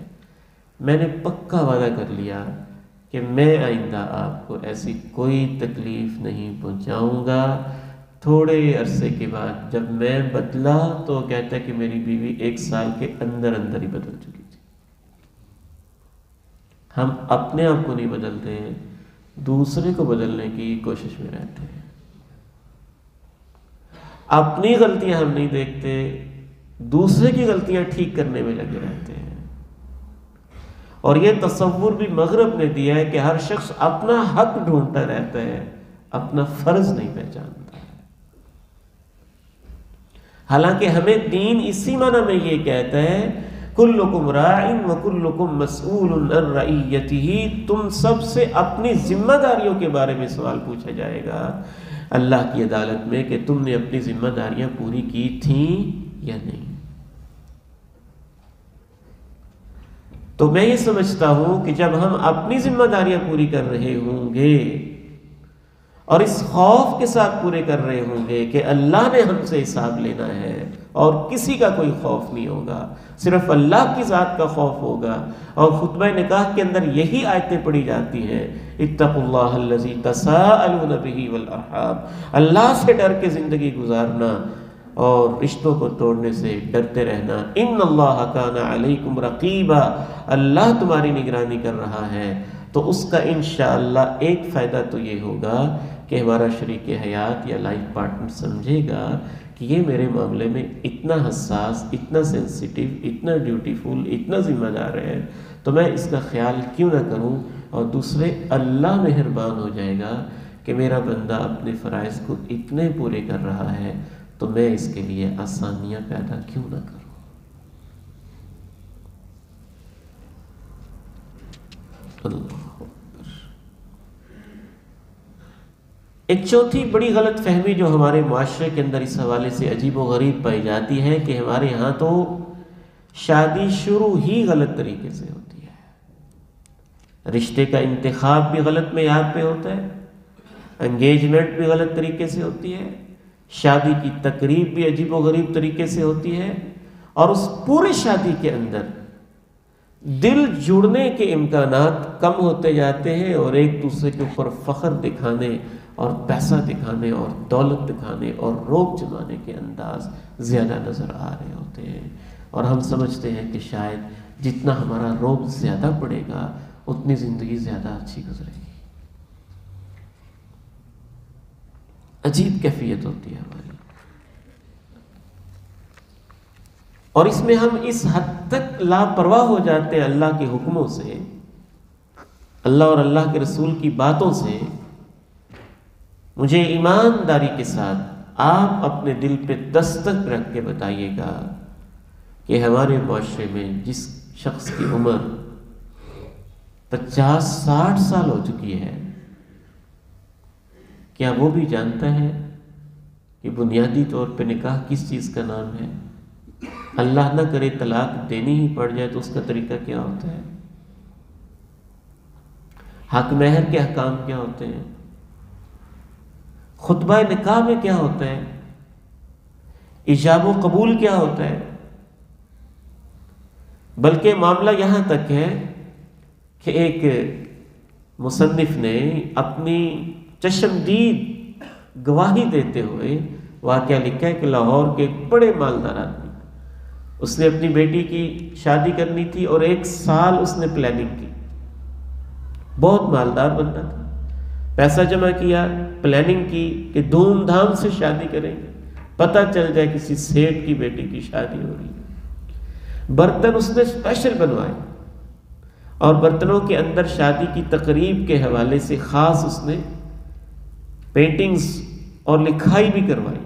میں نے پکا وعدہ کر لیا کہ میں آئندہ آپ کو ایسی کوئی تکلیف نہیں پہنچاؤں گا. تھوڑے عرصے کے بعد جب میں بدلا تو کہتا ہے کہ میری بیوی 1 سال کے اندر اندر ہی بدل چکی تھی. ہم اپنے آپ کو نہیں بدلتے، دوسرے کو بدلنے کی کوشش میں رہتے ہیں. اپنی غلطیاں ہم نہیں دیکھتے، دوسرے کی غلطیاں ٹھیک کرنے میں لگے رہتے ہیں. اور یہ تصور بھی مغرب نے دیا ہے کہ ہر شخص اپنا حق ڈھونڈتا رہتا ہے، اپنا فرض نہیں پہچانتا ہے. حالانکہ ہمیں دین اسی معنی میں یہ کہتا ہے کلکم راع وکلکم مسئول عن رعیتہ. تم سب سے اپنی ذمہ داریوں کے بارے میں سوال پوچھا جائے گا اللہ کی عدالت میں کہ تم نے اپنی ذمہ داریاں پوری کی تھیں یا نہیں. تو میں یہ سمجھتا ہوں کہ جب ہم اپنی ذمہ داریاں پوری کر رہے ہوں گے اور اس خوف کے ساتھ پورے کر رہے ہوں گے کہ اللہ نے ہم سے حساب لینا ہے اور کسی کا کوئی خوف نہیں ہوگا، صرف اللہ کی ذات کا خوف ہوگا. اور خطبہ نکاح کے اندر یہی آیتیں پڑھی جاتی ہیں اتقوا اللہ الذی تساءلون بہ والارحام. اللہ سے ڈر کے زندگی گزارنا اور رشتوں کو توڑنے سے ڈرتے رہنا. ان اللہ کان علیکم رقیبا. اللہ تمہاری نگرانی کر رہا ہے. تو اس کا انشاءاللہ ایک فائدہ تو یہ ہوگا کہ ہمارا شریک حیات یا لائف پارٹنر سمجھے گا کہ یہ میرے معاملے میں اتنا حساس، اتنا سینسیٹیو، اتنا ڈیوٹیفل، اتنا ذمہ دار ہے، تو میں اس کا خیال کیوں نہ کروں. اور دوسرے اللہ مہربان ہو جائے گا کہ میرا بندہ اپنے فرائض کو اتنے پورے کر رہا ہے تو میں اس کے لیے آسانیاں پیدا کیوں نہ کروں. اللہ اکبر. ایک چوتھی بڑی غلط فہمی جو ہمارے معاشرے کے اندر اس حوالے سے عجیب و غریب پائی جاتی ہے کہ ہمارے ہاں تو شادی شروع ہی غلط طریقے سے ہوتی ہے، رشتے کا انتخاب بھی غلط معیار پہ ہوتا ہے، انگیجمنٹ بھی غلط طریقے سے ہوتی ہے، شادی کی تقریب بھی عجیب و غریب طریقے سے ہوتی ہے، اور اس پورے شادی کے اندر دل جڑنے کے امکانات کم ہوتے جاتے ہیں اور ایک دوسرے کے اوپر فخر دکھانے اور پیسہ دکھانے اور دولت دکھانے اور روب جمانے کے انداز زیادہ نظر آ رہے ہوتے ہیں. اور ہم سمجھتے ہیں کہ شاید جتنا ہمارا روب زیادہ پڑے گا اتنی زندگی زیادہ اچھی گزرے گی. عجیب کیفیت ہوتی ہے ہماری. اور اس میں ہم اس حد تک لاپرواہ ہو جاتے ہیں اللہ کے حکموں سے اللہ اور اللہ کے رسول کی باتوں سے مجھے ایمانداری کے ساتھ آپ اپنے دل پہ دستک رکھ کے بتائیے گا کہ ہمارے معاشرے میں جس شخص کی عمر 50-60 سال ہو چکی ہے، کیا وہ بھی جانتا ہے کہ بنیادی طور پہ نکاح کس چیز کا نام ہے؟ اللہ نہ کرے طلاق دینی ہی پڑ جائے تو اس کا طریقہ کیا ہوتا ہے؟ حق مہر کے احکام کیا ہوتے ہیں؟ خطبہ نکاح میں کیا ہوتا ہے؟ ایجاب و قبول کیا ہوتا ہے؟ بلکہ معاملہ یہاں تک ہے کہ ایک مصنف نے اپنی چشمدید گواہی دیتے ہوئے واقعہ لکھا ہے کہ لاہور کے ایک بڑے مالدار آدمی، اس نے اپنی بیٹی کی شادی کرنی تھی اور 1 سال اس نے پلاننگ کی، بہت مالدار بندہ تھا، پیسہ جمع کیا، پلاننگ کی کہ دھوم دھام سے شادی کریں گے، پتہ چل جائے کسی سیٹ کی بیٹی کی شادی ہو رہی ہے۔ برتن اس نے اسپیشل بنوائے اور برتنوں کے اندر شادی کی تقریب کے حوالے سے خاص اس نے پینٹنگز اور لکھائی بھی کروائی۔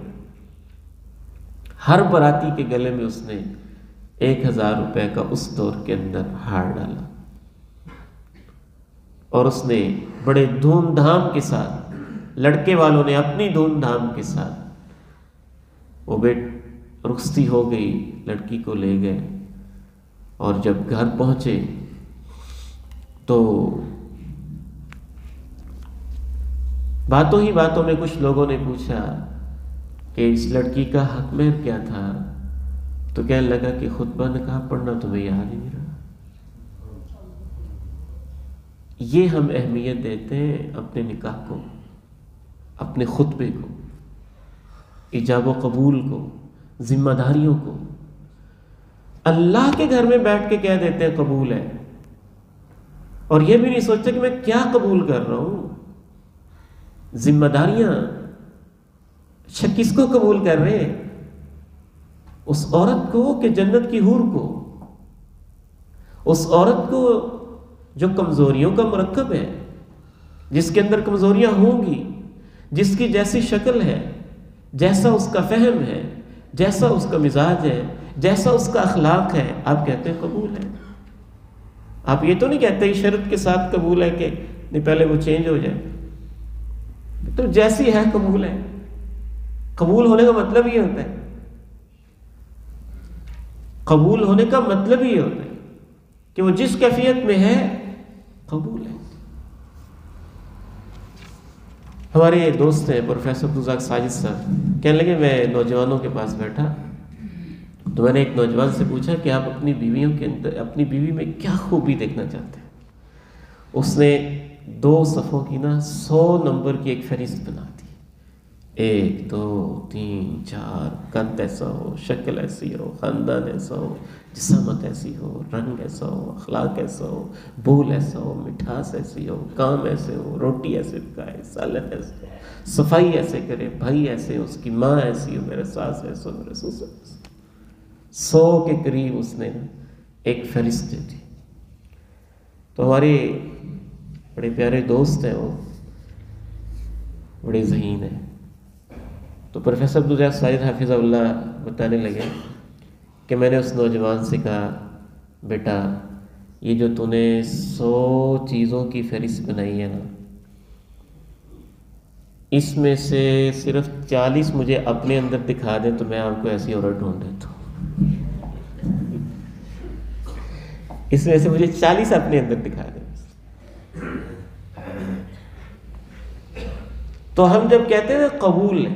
ہر باراتی کے گلے میں اس نے 1000 روپے کا اس دور کے اندر ہار ڈالا اور اس نے بڑے دھوم دھام کے ساتھ، لڑکے والوں نے اپنی دھوم دھام کے ساتھ، وہ رخصتی ہو گئی، لڑکی کو لے گئے اور جب گھر پہنچے تو باتوں ہی باتوں میں کچھ لوگوں نے پوچھا کہ اس لڑکی کا حق مہر کیا تھا، تو کہنے لگا کہ خطبہ نکاح پڑھنا تمہیں یاد ہی نہیں رہا۔ یہ ہم اہمیت دیتے ہیں اپنے نکاح کو، اپنے خطبے کو، ایجاب و قبول کو، ذمہ داریوں کو۔ اللہ کے گھر میں بیٹھ کے کہہ دیتے ہیں قبول ہے، اور یہ بھی نہیں سوچتے کہ میں کیا قبول کر رہا ہوں۔ ذمہ داریاں کس کو قبول کر رہے ہیں؟ اس عورت کو کہ جنت کی حور کو؟ اس عورت کو جو کمزوریوں کا مرکب ہے، جس کے اندر کمزوریاں ہوں گی، جس کی جیسی شکل ہے، جیسا اس کا فہم ہے، جیسا اس کا مزاج ہے، جیسا اس کا اخلاق ہے، آپ کہتے ہیں قبول ہے۔ آپ یہ تو نہیں کہتے شرط کے ساتھ قبول ہے کہ نہیں پہلے وہ چینج ہو جائے، تو جیسی ہے قبول ہے۔ قبول ہونے کا مطلب یہ ہوتا ہے، قبول ہونے کا مطلب یہ ہوتا ہے کہ وہ جس کیفیت میں ہے قبول ہے۔ ہمارے دوست ہیں پروفیسر عبدالرزاق ساجد صاحب، کہنے لگے میں نوجوانوں کے پاس بیٹھا تو میں نے ایک نوجوان سے پوچھا کہ آپ اپنی بیویوں کے اندر، اپنی بیوی میں کیا خوبی دیکھنا چاہتے ہیں؟ اس نے 2 صفوں کی 100 نمبر کی ایک فہرست بنا دی، 1 2 3 4، قد ایسا ہو، شکل ایسی ہو، خاندان ایسا ہو، جسامت ایسی ہو، رنگ ایسا ہو، اخلاق ایسا ہو، بول ایسا ہو، مٹھاس ایسی ہو، کام ایسے ہو، روٹی ایسے پکائے، سالن ایسے ہو، صفائی ایسے کرے، بھائی ایسے ہو، اس کی ماں ایسی ہو، میرے ساس ایسا ہو، میرے سسر ایسا۔ 100 کے قریب اس نے ایک فہرست دی تھی۔ تو ہمارے بڑے پیارے دوست ہیں، وہ بڑے ذہین ہیں، تو پروفیسر عبدالرزاق ساجد حافظ اللہ بتانے لگے کہ میں نے اس نوجوان سے کہا بیٹا یہ جو تو نے 100 چیزوں کی فہرست بنائی ہے نا، اس میں سے صرف 40 مجھے اپنے اندر دکھا دیں تو میں آپ کو ایسی عورت ڈھونڈ دیتا ہوں۔ اس میں سے مجھے 40 اپنے اندر دکھا دیں۔ تو ہم جب کہتے ہیں قبول ہے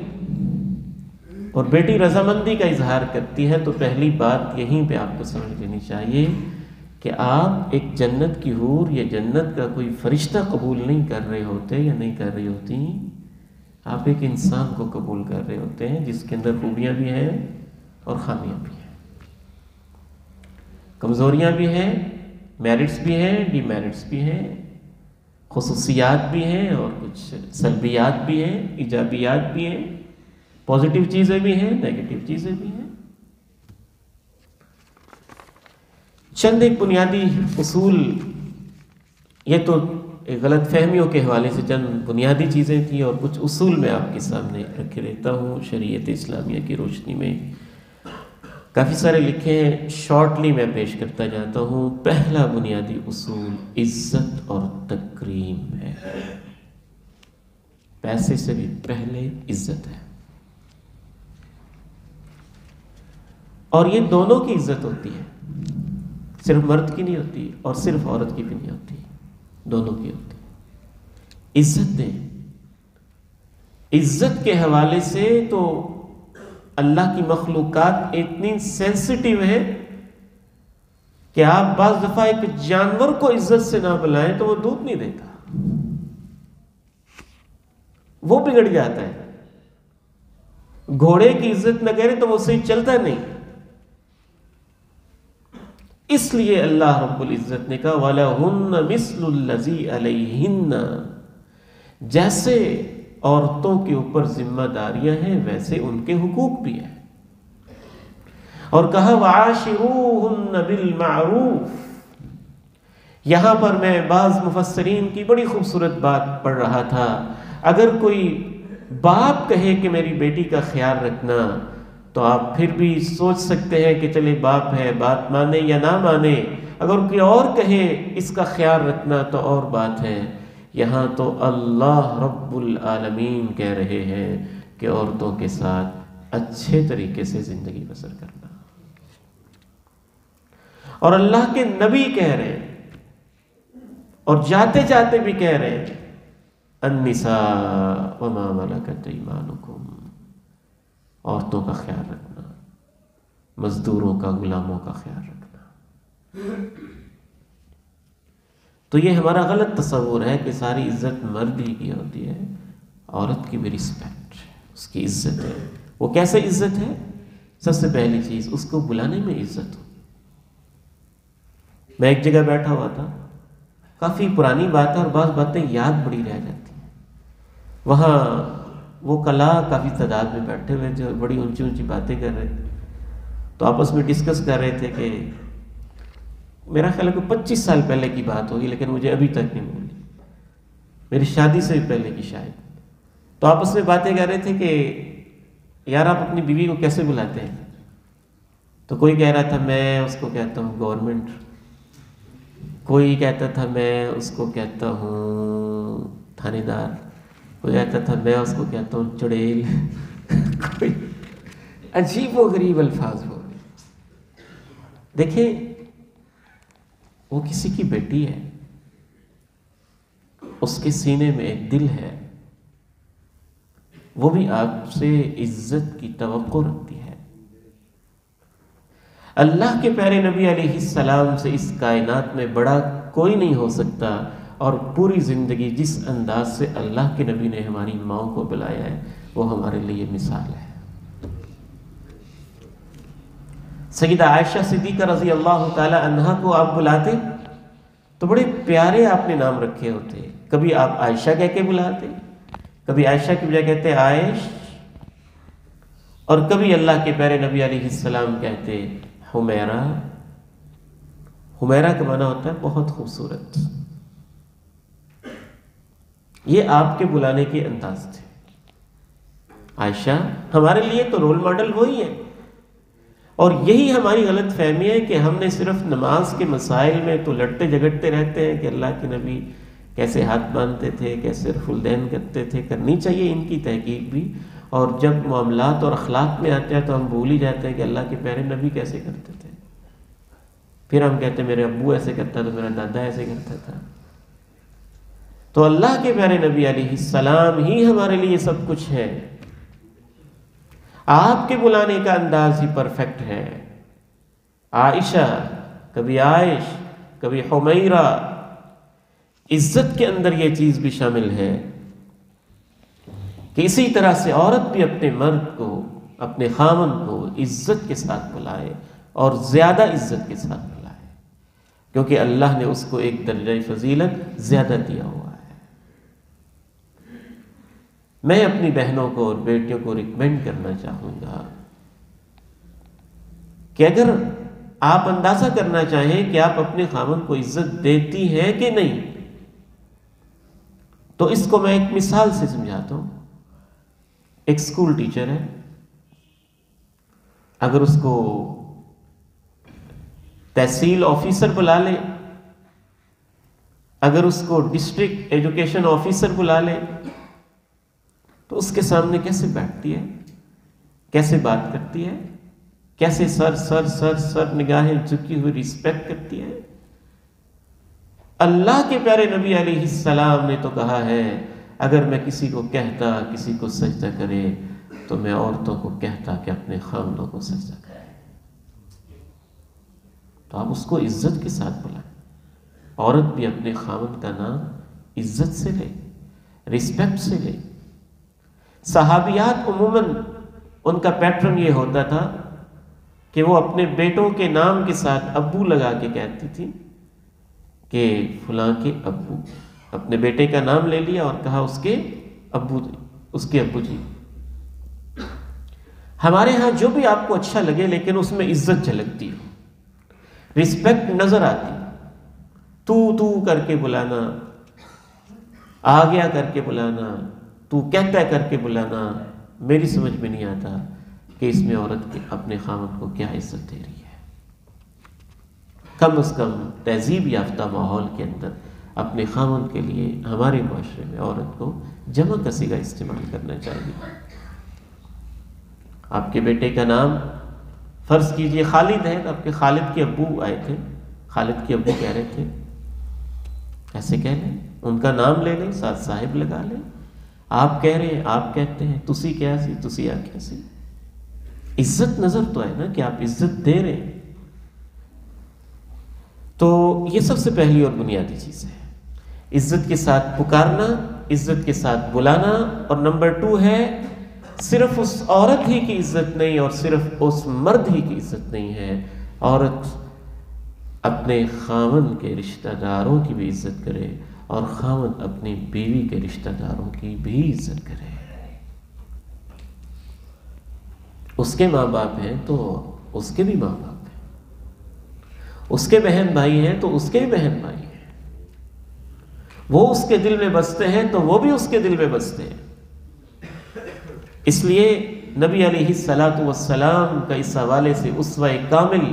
اور بیٹی رضامندی کا اظہار کرتی ہے، تو پہلی بات یہیں پہ آپ کو سمجھ لینی چاہیے کہ آپ ایک جنت کی حور یا جنت کا کوئی فرشتہ قبول نہیں کر رہے ہوتے یا نہیں کر رہی ہوتی، آپ ایک انسان کو قبول کر رہے ہوتے ہیں جس کے اندر خوبیاں بھی ہیں اور خامیاں بھی ہیں، کمزوریاں بھی ہیں، میرٹس بھی ہیں، ڈی میرٹس بھی ہیں، خصوصیات بھی ہیں اور کچھ سلبیات بھی ہیں، ایجابیات بھی ہیں، پازیٹیو چیزیں بھی ہیں، نیگیٹو چیزیں بھی ہیں۔ چند ایک بنیادی اصول یہ تو ایک غلط فہمیوں کے حوالے سے چند بنیادی چیزیں تھیں اور کچھ اصول میں آپ کے سامنے رکھے رہتا ہوں شریعت اسلامیہ کی روشنی میں. کافی سارے لکھے ہیں، شارٹلی میں پیش کرتا جاتا ہوں. پہلا بنیادی اصول عزت اور تکریم ہے. پیسے سے بھی پہلے عزت ہے، اور یہ دونوں کی عزت ہوتی ہے، صرف مرد کی نہیں ہوتی اور صرف عورت کی بھی نہیں ہوتی، دونوں کی ہوتی ہے. عزت دیں. عزت کے حوالے سے تو اللہ کی مخلوقات اتنی سینسٹیو ہے کہ آپ بعض دفعہ ایک جانور کو عزت سے نہ بلائیں تو وہ دودھ نہیں دیتا، وہ بگڑ جاتا ہے. گھوڑے کی عزت نہ کریں تو وہ صحیح چلتا نہیں. اس لیے اللہ رب العزت نے کہا وَلَهُنَّ مِثْلُ الَّذِي عَلَيْهِنَّ، جیسے عورتوں کے اوپر ذمہ داریاں ہیں ویسے ان کے حقوق بھی ہیں. اور کہا وَعَاشِرُوهُنَّ بِالْمَعْرُوفِ. یہاں پر میں بعض مفسرین کی بڑی خوبصورت بات پڑھ رہا تھا. اگر کوئی باپ کہے کہ میری بیٹی کا خیال رکھنا تو آپ پھر بھی سوچ سکتے ہیں کہ چلے باپ ہے، بات مانے یا نہ مانے. اگر کوئی اور کہے اس کا خیال رکھنا تو اور بات ہے. یہاں تو اللہ رب العالمین کہہ رہے ہیں کہ عورتوں کے ساتھ اچھے طریقے سے زندگی بسر کرنا. اور اللہ کے نبی کہہ رہے ہیں اور جاتے جاتے بھی کہہ رہے ہیں النساء وما ملکت ایمانکم، عورتوں کا خیال رکھنا، مزدوروں کا، غلاموں کا خیال رکھنا. تو یہ ہمارا غلط تصور ہے کہ ساری عزت مرد ہی کی ہوتی ہے. عورت کی بھی رسپیکٹ، اس کی عزت ہے. وہ کیسے عزت ہے؟ سب سے پہلی چیز اس کو بلانے میں عزت ہو. میں ایک جگہ بیٹھا ہوا تھا، کافی پرانی بات ہے اور بعض باتیں یاد بڑی رہ جاتی ہیں. وہاں وہ کلا کافی تعداد میں بیٹھے ہوئے جو بڑی اونچی اونچی باتیں کر رہے تھے. تو آپس میں ڈسکس کر رہے تھے کہ میرا خیال ہے کہ 25 سال پہلے کی بات ہوگی لیکن مجھے ابھی تک نہیں بھولی، میری شادی سے بھی پہلے کی شاید. تو آپس میں باتیں کر رہے تھے کہ یار آپ اپنی بیوی کو کیسے بلاتے ہیں؟ تو کوئی کہہ رہا تھا میں اس کو کہتا ہوں گورنمنٹ، کوئی کہتا تھا میں اس کو کہتا ہوں تھانے دار، کوئی کہتا تھا میں اس کو کہتا ہوں چڑیل. کوئی عجیب و غریب الفاظ بول رہے. دیکھیں وہ کسی کی بیٹی ہے، اس کے سینے میں ایک دل ہے، وہ بھی آپ سے عزت کی توقع رکھتی ہے. اللہ کے پیارے نبی علیہ السلام سے اس کائنات میں بڑا کوئی نہیں ہو سکتا. اور پوری زندگی جس انداز سے اللہ کے نبی نے ہماری ماؤں کو بلایا ہے وہ ہمارے لیے مثال ہے. سیدہ عائشہ صدیقہ رضی اللہ تعالی عنہا کو آپ بلاتے تو بڑے پیارے آپ نے نام رکھے ہوتے. کبھی آپ عائشہ کہہ کے بلاتے، کبھی عائشہ کی بجائے کہتے عائش، اور کبھی اللہ کے پیارے نبی علیہ السلام کہتے حمیرہ. حمیرہ کا معنی ہوتا ہے بہت خوبصورت. یہ آپ کے بلانے کے انداز تھے. عائشہ ہمارے لیے تو رول ماڈل وہی ہے. اور یہی ہماری غلط فہمی ہے کہ ہم نے صرف نماز کے مسائل میں تو لڑتے جھگڑتے رہتے ہیں کہ اللہ کے نبی کیسے ہاتھ باندھتے تھے، کیسے رفع الدین کرتے تھے. کرنی چاہیے ان کی تحقیق بھی، اور جب معاملات اور اخلاق میں آتے ہیں تو ہم بھول ہی جاتے ہیں کہ اللہ کے پیارے نبی کیسے کرتے تھے. پھر ہم کہتے ہیں میرے ابو ایسے کرتا تو میرا دادا ایسے کرتا تھا. تو اللہ کے پیارے نبی علیہ السلام ہی ہمارے لیے سب کچھ ہے. آپ کے بلانے کا انداز ہی پرفیکٹ ہے. عائشہ، کبھی عائش، کبھی حمیرہ. عزت کے اندر یہ چیز بھی شامل ہے کہ اسی طرح سے عورت بھی اپنے مرد کو، اپنے خاوند کو عزت کے ساتھ بلائے اور زیادہ عزت کے ساتھ بلائے، کیونکہ اللہ نے اس کو ایک درجہ فضیلت زیادہ دیا ہوا ہے. میں اپنی بہنوں کو اور بیٹیوں کو ریکمینڈ کرنا چاہوں گا کہ اگر آپ اندازہ کرنا چاہیں کہ آپ اپنے خاوند کو عزت دیتی ہیں کہ نہیں، تو اس کو میں ایک مثال سے سمجھاتا ہوں. ایک اسکول ٹیچر ہے، اگر اس کو تحصیل آفیسر بلا لے، اگر اس کو ڈسٹرکٹ ایجوکیشن آفیسر بلا لے، تو اس کے سامنے کیسے بیٹھتی ہے، کیسے بات کرتی ہے، کیسے سر نگاہیں جھکی ہوئی رسپیکٹ کرتی ہے. اللہ کے پیارے نبی علیہ السلام نے تو کہا ہے اگر میں کسی کو کہتا کسی کو سجدہ کرے تو میں عورتوں کو کہتا کہ اپنے خاوندوں کو سجدہ کرے. تو آپ اس کو عزت کے ساتھ بلائیں. عورت بھی اپنے خاوند کا نام عزت سے لے، رسپیکٹ سے لے. صحابیات عموماً ان کا پیٹرن یہ ہوتا تھا کہ وہ اپنے بیٹوں کے نام کے ساتھ ابو لگا کے کہتی تھی کہ فلاں کے ابو. اپنے بیٹے کا نام لے لیا اور کہا اس کے ابو جی. ہمارے ہاں جو بھی آپ کو اچھا لگے لیکن اس میں عزت جھلکتی ہو، رسپیکٹ نظر آتی. تو کر کے بلانا، آ گیا کر کے بلانا، تو کہتا کر کے بلانا، میری سمجھ میں نہیں آتا کہ اس میں عورت اپنے خاوند کو کیا عزت دے رہی ہے. کم از کم تہذیب یافتہ ماحول کے اندر اپنے خاوند کے لیے ہمارے معاشرے میں عورت کو جمع کا صیغہ استعمال کرنا چاہیے. آپ کے بیٹے کا نام فرض کیجئے خالد ہے، تو آپ کے خالد کے ابو آئے تھے، خالد کے ابو کہہ رہے تھے، ایسے کہہ لیں، ان کا نام لے لیں، ساتھ صاحب لگا لیں. آپ کہہ رہے ہیں، آپ کہتے ہیں، تسی کیا سی، تسی آ کیسی. عزت نظر تو ہے نا کہ آپ عزت دے رہے ہیں. تو یہ سب سے پہلی اور بنیادی چیز ہے، عزت کے ساتھ پکارنا، عزت کے ساتھ بلانا. اور نمبر 2 ہے صرف اس عورت ہی کی عزت نہیں اور صرف اس مرد ہی کی عزت نہیں ہے، عورت اپنے خاوند کے رشتہ داروں کی بھی عزت کرے اور خاوند اپنی بیوی کے رشتہ داروں کی بھی عزت کرے. اس کے ماں باپ ہیں تو اس کے بھی ماں باپ ہیں، اس کے بہن بھائی ہیں تو اس کے بھی بہن بھائی ہیں. وہ اس کے دل میں بستے ہیں تو وہ بھی اس کے دل میں بستے ہیں. اس لیے نبی علیہ الصلاۃ والسلام کا اس حوالے سے اسوہ کامل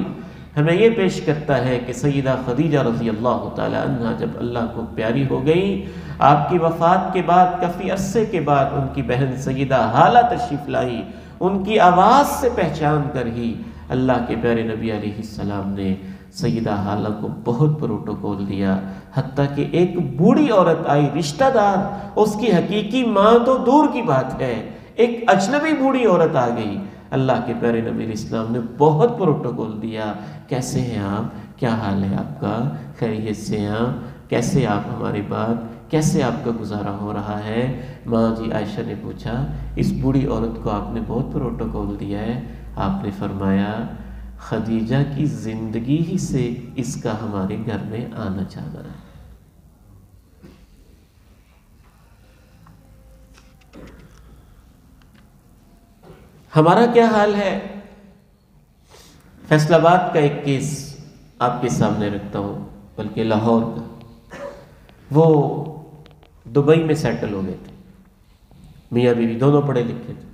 ہمیں یہ پیش کرتا ہے کہ سیدہ خدیجہ رضی اللہ تعالی عنہا جب اللہ کو پیاری ہو گئی، آپ کی وفات کے بعد کافی عرصے کے بعد ان کی بہن سیدہ حالہ تشریف لائی. ان کی آواز سے پہچان کر ہی اللہ کے پیارے نبی علیہ السلام نے سیدہ حالہ کو بہت پروٹوکول دیا. حتیٰ کہ ایک بوڑھی عورت آئی، رشتہ دار، اس کی حقیقی ماں تو دور کی بات ہے، ایک اجنبی بوڑھی عورت آ گئی. اللہ کے پیارے نبی علیہ السلام نے بہت پروٹوکول دیا. کیسے ہیں آپ، کیا حال ہے آپ کا، خیریت سے ہیں آپ، کیسے آپ ہماری بات، کیسے آپ کا گزارا ہو رہا ہے. ماں جی عائشہ نے پوچھا اس بوڑھی عورت کو آپ نے بہت پروٹوکول دیا ہے. آپ نے فرمایا خدیجہ کی زندگی ہی سے اس کا ہمارے گھر میں آنا جانا ہے. ہمارا کیا حال ہے؟ فیصل آباد کا ایک کیس آپ کے سامنے رکھتا ہوں، بلکہ لاہور کا. وہ دبئی میں سیٹل ہو گئے تھے، میاں بیوی دونوں پڑھے لکھے تھے.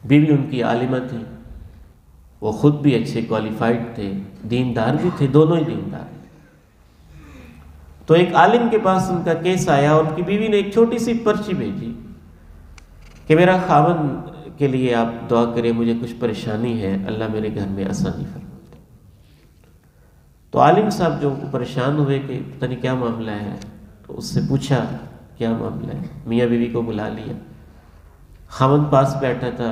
بیوی ان کی عالمہ تھی، وہ خود بھی اچھے کوالیفائڈ تھے، دیندار بھی تھے، دونوں ہی دیندار تھے. تو ایک عالم کے پاس ان کا کیس آیا اور ان کی بیوی نے ایک چھوٹی سی پرچی بھیجی کہ میرا خاوند کے لیے آپ دعا کریں، مجھے کچھ پریشانی ہے، اللہ میرے گھر میں آسانی فرمائے. تو عالم صاحب جو پریشان ہوئے کہ پتہ نہیں کیا معاملہ ہے، تو اس سے پوچھا کیا معاملہ ہے. میاں بیوی کو بلا لیا، خاوند پاس بیٹھا تھا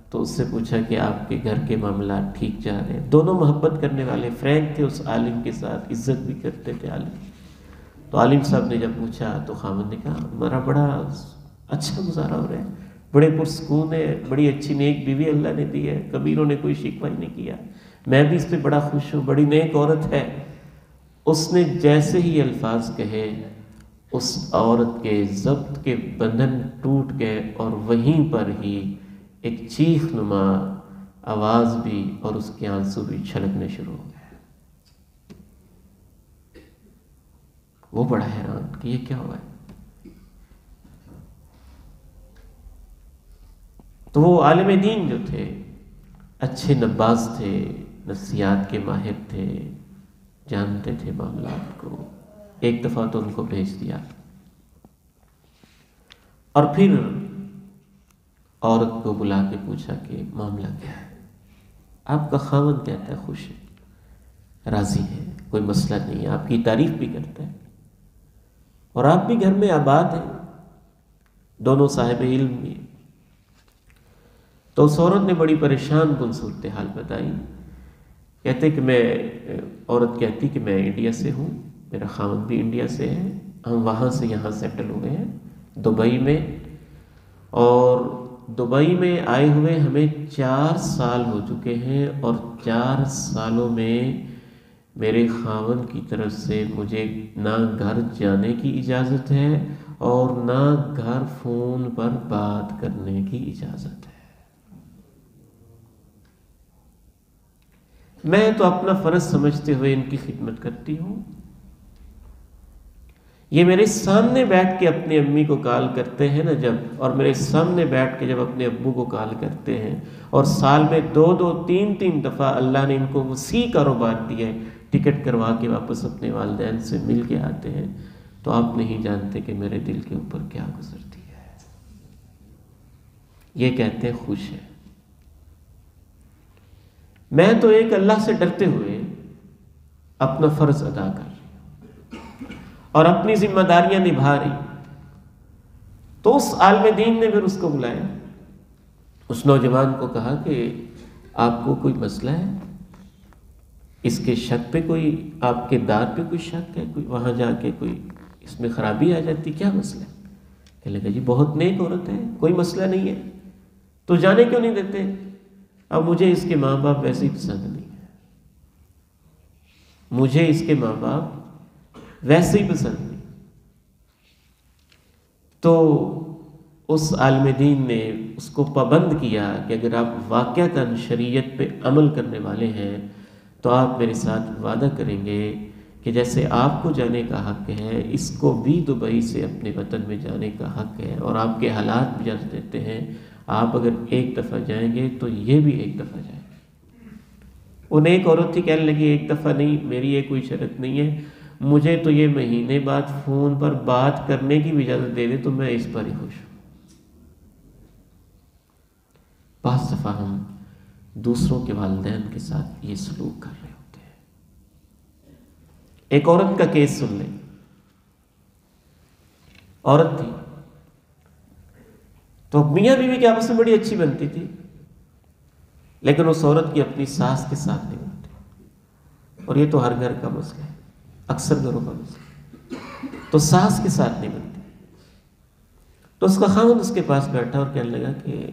تو اس سے پوچھا کہ آپ کے گھر کے معاملات ٹھیک جا رہے ہیں. دونوں محبت کرنے والے، فرینک تھے اس عالم کے ساتھ، عزت بھی کرتے تھے عالم. تو عالم صاحب نے جب پوچھا تو خاوند نے کہا ہمارا بڑا اچھا گزارا ہو رہا ہے، بڑے پرسکون ہے، بڑی اچھی نیک بیوی اللہ نے دی ہے، کبھی انہوں نے کوئی شکوہ نہیں کیا، میں بھی اس پہ بڑا خوش ہوں، بڑی نیک عورت ہے. اس نے جیسے ہی الفاظ کہے اس عورت کے ضبط کے بندھن ٹوٹ گئے اور وہیں پر ہی ایک چیخ نما آواز بھی اور اس کے آنسو بھی چھلکنے شروع ہو گئے. وہ بڑا حیران کہ یہ کیا ہوا ہے. تو وہ عالم دین جو تھے، اچھے نباز تھے، نفسیات کے ماہر تھے، جانتے تھے معاملات کو، ایک دفعہ تو ان کو بھیج دیا، اور پھر عورت کو بلا کے پوچھا کہ معاملہ کیا ہے؟ آپ کا خاوند کہتا ہے خوش ہے، راضی ہے، کوئی مسئلہ نہیں ہے، آپ کی تعریف بھی کرتا ہے، اور آپ بھی گھر میں آباد ہیں، دونوں صاحب علم بھی۔ تو اس عورت نے بڑی پریشان کن صورتحال بتائی، کہتے کہ عورت کہتی کہ میں انڈیا سے ہوں، میرا خاوند بھی انڈیا سے ہے، ہم وہاں سے یہاں سیٹل ہو گئے ہیں دبئی میں، اور دبئی میں آئے ہوئے ہمیں 4 سال ہو چکے ہیں، اور 4 سالوں میں میرے خاوند کی طرف سے مجھے نہ گھر جانے کی اجازت ہے اور نہ گھر فون پر بات کرنے کی اجازت ہے۔ میں تو اپنا فرض سمجھتے ہوئے ان کی خدمت کرتی ہوں، یہ میرے سامنے بیٹھ کے اپنی امی کو کال کرتے ہیں نا جب، اور میرے سامنے بیٹھ کے جب اپنے ابو کو کال کرتے ہیں، اور سال میں 2 3 دفعہ اللہ نے ان کو وسیع کاروبار دیا ہے، ٹکٹ کروا کے واپس اپنے والدین سے مل کے آتے ہیں، تو آپ نہیں جانتے کہ میرے دل کے اوپر کیا گزرتی ہے۔ یہ کہتے ہیں خوش ہے۔ میں تو ایک اللہ سے ڈرتے ہوئے اپنا فرض ادا کر رہی ہوں اور اپنی ذمہ داریاں نبھا رہی ہوں۔ تو اس عالم دین نے پھر اس کو بلایا، اس نوجوان کو کہا کہ آپ کو کوئی مسئلہ ہے، اس کے شک پہ کوئی، آپ کے دار پہ کوئی شک ہے، کوئی وہاں جا کے کوئی اس میں خرابی آ جاتی، کیا مسئلہ ہے؟ کہنے لگا جی بہت نیک عورت ہے، کوئی مسئلہ نہیں ہے، تو جانے کیوں نہیں دیتے؟ اب مجھے اس کے ماں باپ ویسے ہی پسند نہیں ہے، مجھے اس کے ماں باپ ویسے ہی پسند نہیں۔ تو اس عالم دین نے اس کو پابند کیا کہ اگر آپ واقعتاً شریعت پہ عمل کرنے والے ہیں تو آپ میرے ساتھ وعدہ کریں گے کہ جیسے آپ کو جانے کا حق ہے، اس کو بھی دبئی سے اپنے وطن میں جانے کا حق ہے، اور آپ کے حالات بھی اجازت دیتے ہیں، آپ اگر ایک دفعہ جائیں گے تو یہ بھی ایک دفعہ جائیں گے۔ ان ایک عورت تھی، کہنے لگی ایک دفعہ نہیں، میری یہ کوئی شرط نہیں ہے، مجھے تو یہ مہینے بعد فون پر بات کرنے کی بھی اجازت دے دے تو میں اس پر ہی خوش ہوں۔ بعض دفعہ ہم دوسروں کے والدین کے ساتھ یہ سلوک کر رہے ہوتے ہیں۔ ایک عورت کا کیس سن لیں۔ عورت تھی تو میاں بیوی کی آپس میں بڑی اچھی بنتی تھی، لیکن اس عورت کی اپنی ساس کے ساتھ نہیں بنتی، اور یہ تو ہر گھر کا مسئلہ ہے، اکثر گھروں کا مسئلہ ہے۔ تو ساس کے ساتھ نہیں بنتی، تو اس کا خاوند اس کے پاس بیٹھا اور کہنے لگا کہ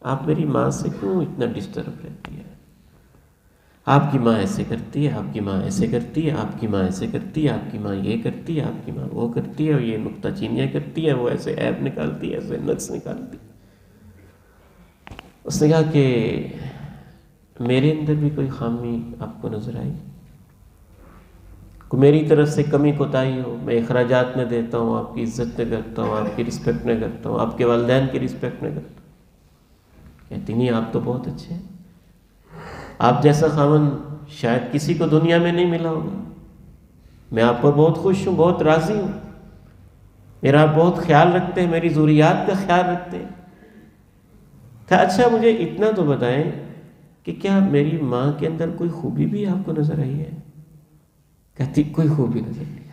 آپ میری ماں سے کیوں اتنا ڈسٹرب رہتی ہے؟ آپ کی ماں ایسے کرتی ہے، آپ کی ماں ایسے کرتی ہے، آپ کی ماں ایسے کرتی ہے، آپ کی ماں یہ کرتی ہے، آپ کی ماں وہ کرتی ہے، اور یہ نکتہ چینیاں کرتی ہے، وہ ایسے عیب نکالتی ہے، ایسے نقص نکالتی ہے۔ اس نے کہا کہ میرے اندر بھی کوئی خامی آپ کو نظر آئی، میری طرف سے کمی کوتاہی ہو، میں اخراجات میں دیتا ہوں، آپ کی عزت میں کرتا ہوں، آپ کی رسپیکٹ میں کرتا ہوں، آپ کے والدین کی رسپیکٹ میں کرتا ہوں؟ کہتی نہیں، آپ تو بہت اچھے ہیں، آپ جیسا خاوند شاید کسی کو دنیا میں نہیں ملا ہوگا، میں آپ پر بہت خوش ہوں، بہت راضی ہوں، میرا آپ بہت خیال رکھتے ہیں، میری ضروریات کا خیال رکھتے ہیں۔ کہا اچھا مجھے اتنا تو بتائیں کہ کیا میری ماں کے اندر کوئی خوبی بھی آپ کو نظر آئی ہے؟ کہتی کوئی خوبی نظر نہیں آئی۔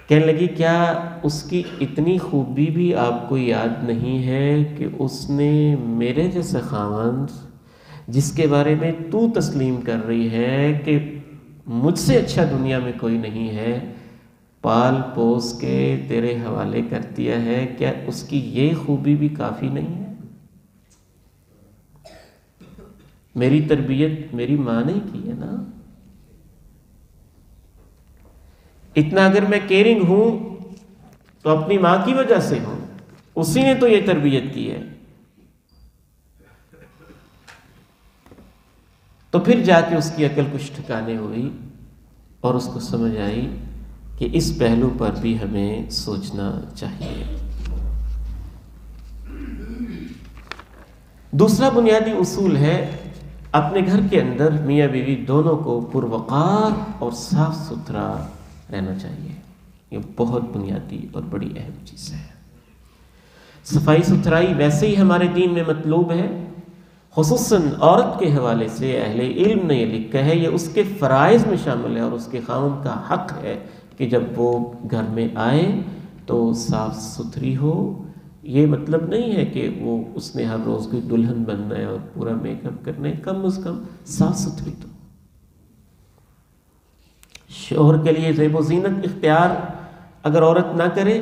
کہنے لگی کیا اس کی اتنی خوبی بھی آپ کو یاد نہیں ہے کہ اس نے میرے جیسے خاوند، جس کے بارے میں تو تسلیم کر رہی ہے کہ مجھ سے اچھا دنیا میں کوئی نہیں ہے، پال پوس کے تیرے حوالے کر دیا ہے، کیا اس کی یہ خوبی بھی کافی نہیں ہے؟ میری تربیت میری ماں نے کی ہے نا، اتنا اگر میں کیئرنگ ہوں تو اپنی ماں کی وجہ سے ہوں، اسی نے تو یہ تربیت کی ہے۔ تو پھر جا کے اس کی عقل کچھ ٹھکانے ہوئی اور اس کو سمجھ آئی کہ اس پہلو پر بھی ہمیں سوچنا چاہیے۔ دوسرا بنیادی اصول ہے اپنے گھر کے اندر میاں بیوی دونوں کو پروقار اور صاف ستھرا رہنا چاہیے. یہ بہت بنیادی اور بڑی اہم چیز ہے. صفائی ستھرائی ویسے ہی ہمارے دین میں مطلوب ہے. خصوصاً عورت کے حوالے سے اہل علم نے یہ لکھا ہے، یہ اس کے فرائض میں شامل ہے اور اس کے خاوند کا حق ہے کہ جب وہ گھر میں آئے تو صاف ستھری ہو. یہ مطلب نہیں ہے کہ وہ اس نے ہر روز کوئی دلہن بننا ہے اور پورا میک اپ کرنا ہے، کم از کم صاف ستھری تو. شوہر کے لیے زیب و زینت اختیار اگر عورت نہ کرے،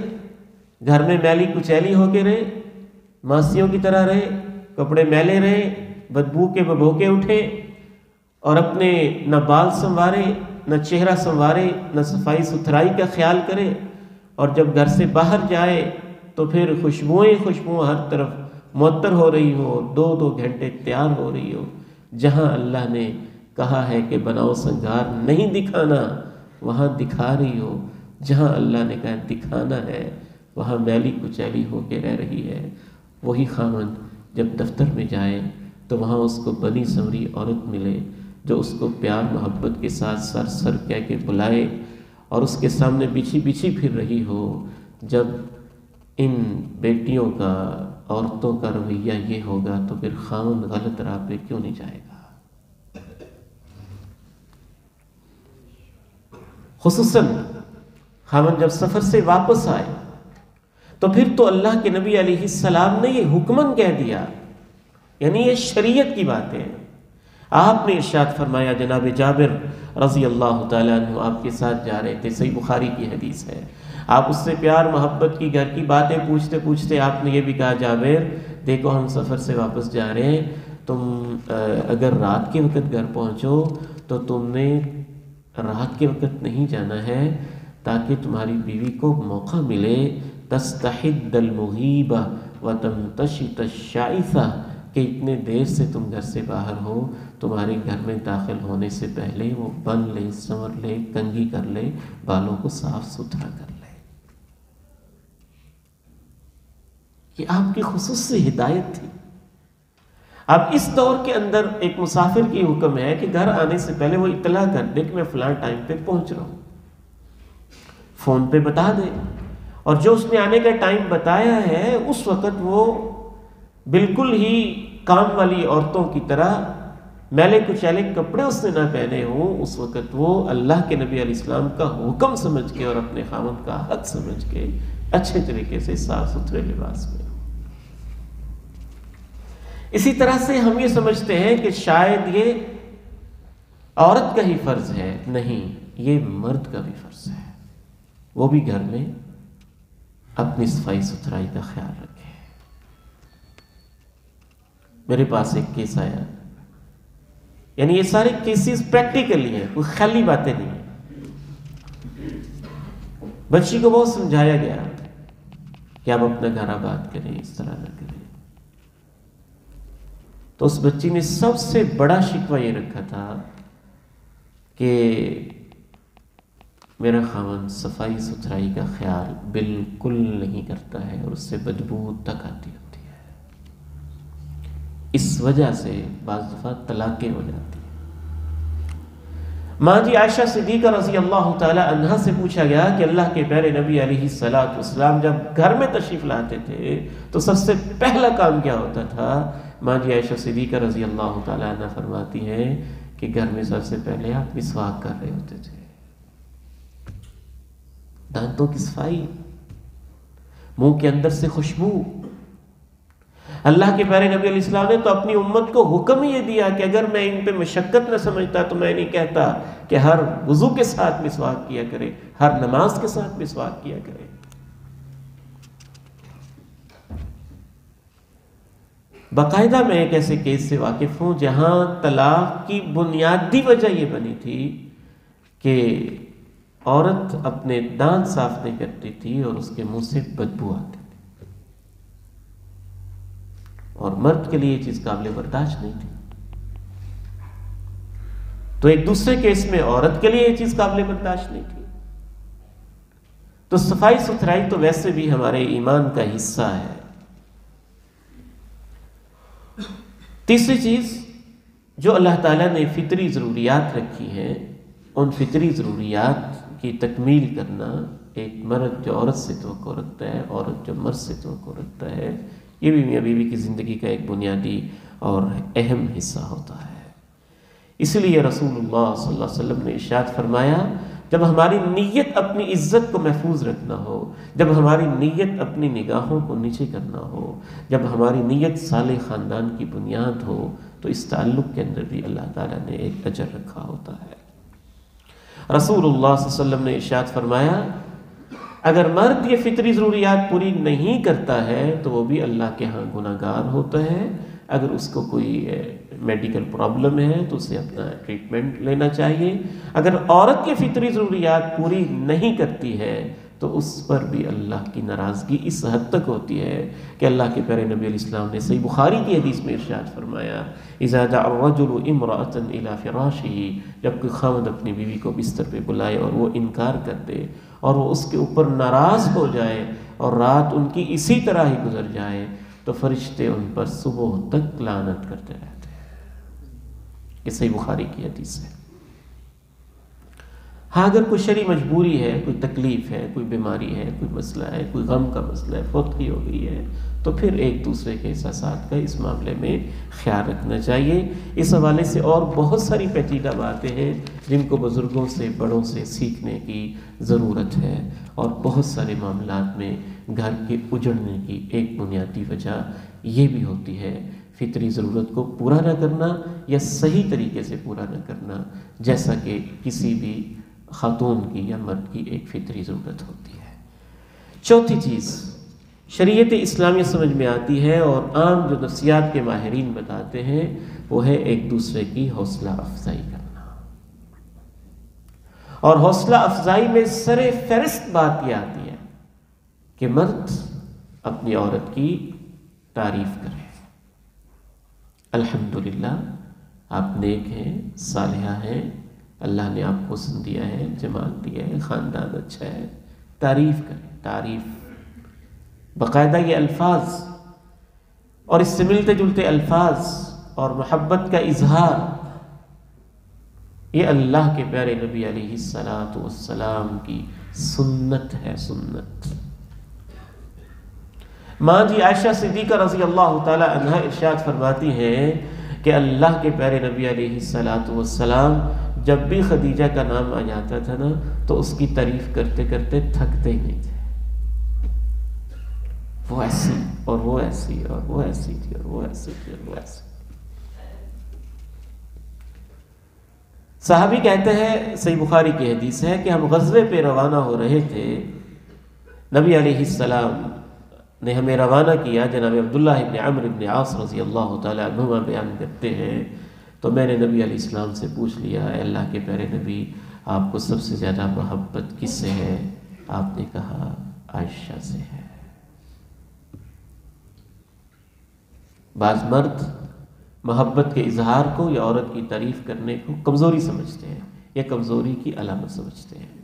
گھر میں میلی کچیلی ہو کے رہے، ماسیوں کی طرح رہے، کپڑے میلے رہے، بدبو کے ببوکے اٹھے اور اپنے نہ بال سنوارے، نہ چہرہ سنوارے، نہ صفائی ستھرائی کا خیال کرے، اور جب گھر سے باہر جائے تو پھر خوشبوئیں ہر طرف معطر ہو رہی ہو، 2 گھنٹے تیار ہو رہی ہو. جہاں اللہ نے کہا ہے کہ بناؤ سنگار نہیں دکھانا وہاں دکھا رہی ہو، جہاں اللہ نے کہا دکھانا ہے وہاں میلی کچیلی ہو کے رہ رہی ہے. وہی خاوند جب دفتر میں جائے تو وہاں اس کو بنی سنوری عورت ملے جو اس کو پیار محبت کے ساتھ سر سر کہہ کے بلائے اور اس کے سامنے بچھی بچھی پھر رہی ہو. جب ان بیٹیوں کا، عورتوں کا رویہ یہ ہوگا تو پھر خاوند غلط راہ پہ کیوں نہیں جائے گا؟ خصوصاً خاوند جب سفر سے واپس آئے تو پھر تو اللہ کے نبی علیہ السلام نے یہ حکمن کہہ دیا، یعنی یہ شریعت کی بات ہے. آپ نے ارشاد فرمایا، جناب جابر رضی اللہ تعالیٰ عنہ آپ کے ساتھ جا رہے تھے، صحیح بخاری کی حدیث ہے. آپ اس سے پیار محبت کی گھر کی باتیں پوچھتے پوچھتے آپ نے یہ بھی کہا، جابر دیکھو ہم سفر سے واپس جا رہے ہیں، تم اگر رات کے وقت گھر پہنچو تو تم نے رات کے وقت نہیں جانا ہے تاکہ تمہاری بیوی کو موقع ملے تستحد المغیبہ وتمتشط الشائفہ، کہ اتنے دیر سے تم گھر سے باہر ہو، تمہارے گھر میں داخل ہونے سے پہلے وہ بن لے، سنور لے، کنگھی کر لے، بالوں کو صاف ستھرا کر لے. یہ آپ کی خصوصی ہدایت تھی. اب اس دور کے اندر ایک مسافر کی حکم ہے کہ گھر آنے سے پہلے وہ اطلاع کر دے کہ میں فلاں ٹائم پہ پہنچ رہا ہوں، فون پہ بتا دے، اور جو اس نے آنے کا ٹائم بتایا ہے اس وقت وہ بالکل ہی کام والی عورتوں کی طرح میلے کچیلے کپڑے اس نے نہ پہنے ہوں. اس وقت وہ اللہ کے نبی علیہ السلام کا حکم سمجھ کے اور اپنے خاوند کا حق سمجھ کے اچھے طریقے سے صاف ستھرے لباس میں. اسی طرح سے ہم یہ سمجھتے ہیں کہ شاید یہ عورت کا ہی فرض ہے، نہیں، یہ مرد کا بھی فرض ہے. وہ بھی گھر میں اپنی صفائی ستھرائی کا خیال رکھے. میرے پاس ایک کیس آیا، یعنی یہ سارے کیسز پریکٹیکلی ہیں، کوئی خیالی باتیں نہیں ہیں. بچی کو بہت سمجھایا گیا کہ آپ اپنا گھر آباد کریں، اس طرح نہ کریں. تو اس بچی نے سب سے بڑا شکوہ یہ رکھا تھا کہ میرا خاوند صفائی ستھرائی کا خیال بالکل نہیں کرتا ہے اور اس سے بدبو تک آتی ہوتی ہے. اس وجہ سے بعض دفعہ طلاقیں ہو جاتی ہیں. ماں جی عائشہ صدیقہ رضی اللہ تعالی عنہا سے پوچھا گیا کہ اللہ کے پیارے نبی علیہ الصلوۃ والسلام جب گھر میں تشریف لاتے تھے تو سب سے پہلا کام کیا ہوتا تھا؟ ماں جی عائشہ صدیقہ رضی اللہ تعالی عنہ فرماتی ہیں کہ گھر میں سب سے پہلے آپ مسواک کر رہے ہوتے تھے. دانتوں کی صفائی، منہ کے اندر سے خوشبو. اللہ کے پیارے نبی علیہ السلام نے تو اپنی امت کو حکم یہ دیا کہ اگر میں ان پہ مشقت نہ سمجھتا تو میں نہیں کہتا کہ ہر وضو کے ساتھ مسواک کیا کرے، ہر نماز کے ساتھ مسواک کیا کرے. باقاعدہ میں ایک ایسے کیس سے واقف ہوں جہاں طلاق کی بنیادی وجہ یہ بنی تھی کہ عورت اپنے دانت صاف نہیں کرتی تھی اور اس کے منہ سے بدبو آتی تھی، اور مرد کے لیے یہ چیز قابل برداشت نہیں تھی. تو ایک دوسرے کیس میں عورت کے لیے یہ چیز قابل برداشت نہیں تھی. تو صفائی ستھرائی تو ویسے بھی ہمارے ایمان کا حصہ ہے. تیسری چیز جو اللہ تعالیٰ نے فطری ضروریات رکھی ہیں، ان فطری ضروریات کی تکمیل کرنا ایک مرد جو عورت سے توقع رکھتا ہے، عورت جو مرد سے توقع رکھتا ہے، یہ بھی میاں بیوی کی زندگی کا ایک بنیادی اور اہم حصہ ہوتا ہے۔ اس لیے رسول اللہ صلی اللہ علیہ وسلم نے ارشاد فرمایا، جب ہماری نیت اپنی عزت کو محفوظ رکھنا ہو، جب ہماری نیت اپنی نگاہوں کو نیچے کرنا ہو، جب ہماری نیت صالح خاندان کی بنیاد ہو، تو اس تعلق کے اندر بھی اللہ تعالیٰ نے ایک اجر رکھا ہوتا ہے۔ رسول اللہ صلی اللہ علیہ وسلم نے ارشاد فرمایا، اگر مرد یہ فطری ضروریات پوری نہیں کرتا ہے تو وہ بھی اللہ کے ہاں گناہگار ہوتا ہے۔ اگر اس کو کوئی میڈیکل پرابلم ہے تو اسے اپنا ٹریٹمنٹ لینا چاہیے۔ اگر عورت یہ فطری ضروریات پوری نہیں کرتی ہے تو اس پر بھی اللہ کی ناراضگی اس حد تک ہوتی ہے کہ اللہ کے پیارے نبی علیہ السلام نے صحیح بخاری کی حدیث میں ارشاد فرمایا، اذا دعا الرجل امرأة الى فراشه، جب کوئی خاوند اپنی بیوی کو بستر پہ بلائے اور وہ انکار کر دے اور وہ اس کے اوپر ناراض ہو جائے اور رات ان کی اسی طرح ہی گزر جائے، تو فرشتے ان پر صبح تک لعنت کرتے رہتے ہیں۔ یہ صحیح بخاری کی حدیث ہے۔ ہاں اگر کوئی شرعی مجبوری ہے، کوئی تکلیف ہے، کوئی بیماری ہے، کوئی مسئلہ ہے، کوئی غم کا مسئلہ ہے، فوتگی ہو گئی ہے، تو پھر ایک دوسرے کے احساسات کا اس معاملے میں خیال رکھنا چاہیے۔ اس حوالے سے اور بہت ساری پیچیدہ باتیں ہیں جن کو بزرگوں سے، بڑوں سے سیکھنے کی ضرورت ہے، اور بہت سارے معاملات میں گھر کے اجڑنے کی ایک بنیادی وجہ یہ بھی ہوتی ہے فطری ضرورت کو پورا نہ کرنا یا صحیح طریقے سے پورا نہ کرنا، جیسا کہ کسی بھی خاتون کی یا مرد کی ایک فطری ضرورت ہوتی ہے۔ چوتھی چیز شریعت اسلامیہ سمجھ میں آتی ہے اور عام جو نفسیات کے ماہرین بتاتے ہیں وہ ہے ایک دوسرے کی حوصلہ افزائی کرنا، اور حوصلہ افزائی میں سر فہرست بات یہ آتی ہے کہ مرد اپنی عورت کی تعریف کرے، الحمدللہ آپ نیک ہیں، صالحہ ہیں، اللہ نے آپ کو حسن دیا ہے، جمال دیا ہے، خاندان اچھا ہے، تعریف کریں۔ تعریف باقاعدہ یہ الفاظ اور اس سے ملتے جلتے الفاظ اور محبت کا اظہار، یہ اللہ کے پیارے نبی علیہ الصلاۃ والسلام کی سنت ہے، سنت۔ ماں جی عائشہ صدیقہ رضی اللہ تعالی عنہا ارشاد فرماتی ہیں کہ اللہ کے پیارے نبی علیہ الصلاۃ والسلام جب بھی خدیجہ کا نام آ جاتا تھا نا تو اس کی تعریف کرتے کرتے تھکتے ہی نہیں تھے۔ وہ ایسی اور وہ ایسی اور وہ ایسی تھی اور وہ ایسی تھی اور وہ ایسی۔ صحابی کہتے ہیں، صحیح بخاری کی حدیث ہے کہ ہم غزوے پہ روانہ ہو رہے تھے، نبی علیہ السلام نے ہمیں روانہ کیا، جناب عبداللہ ابن عمرو ابن عاص رضی اللہ تعالی عنہما بیان کرتے ہیں، تو میں نے نبی علیہ السلام سے پوچھ لیا، اے اللہ کے پیارے نبی، آپ کو سب سے زیادہ محبت کس سے ہے؟ آپ نے کہا عائشہ سے ہے۔ بعض مرد محبت کے اظہار کو یا عورت کی تعریف کرنے کو کمزوری سمجھتے ہیں یا کمزوری کی علامت سمجھتے ہیں۔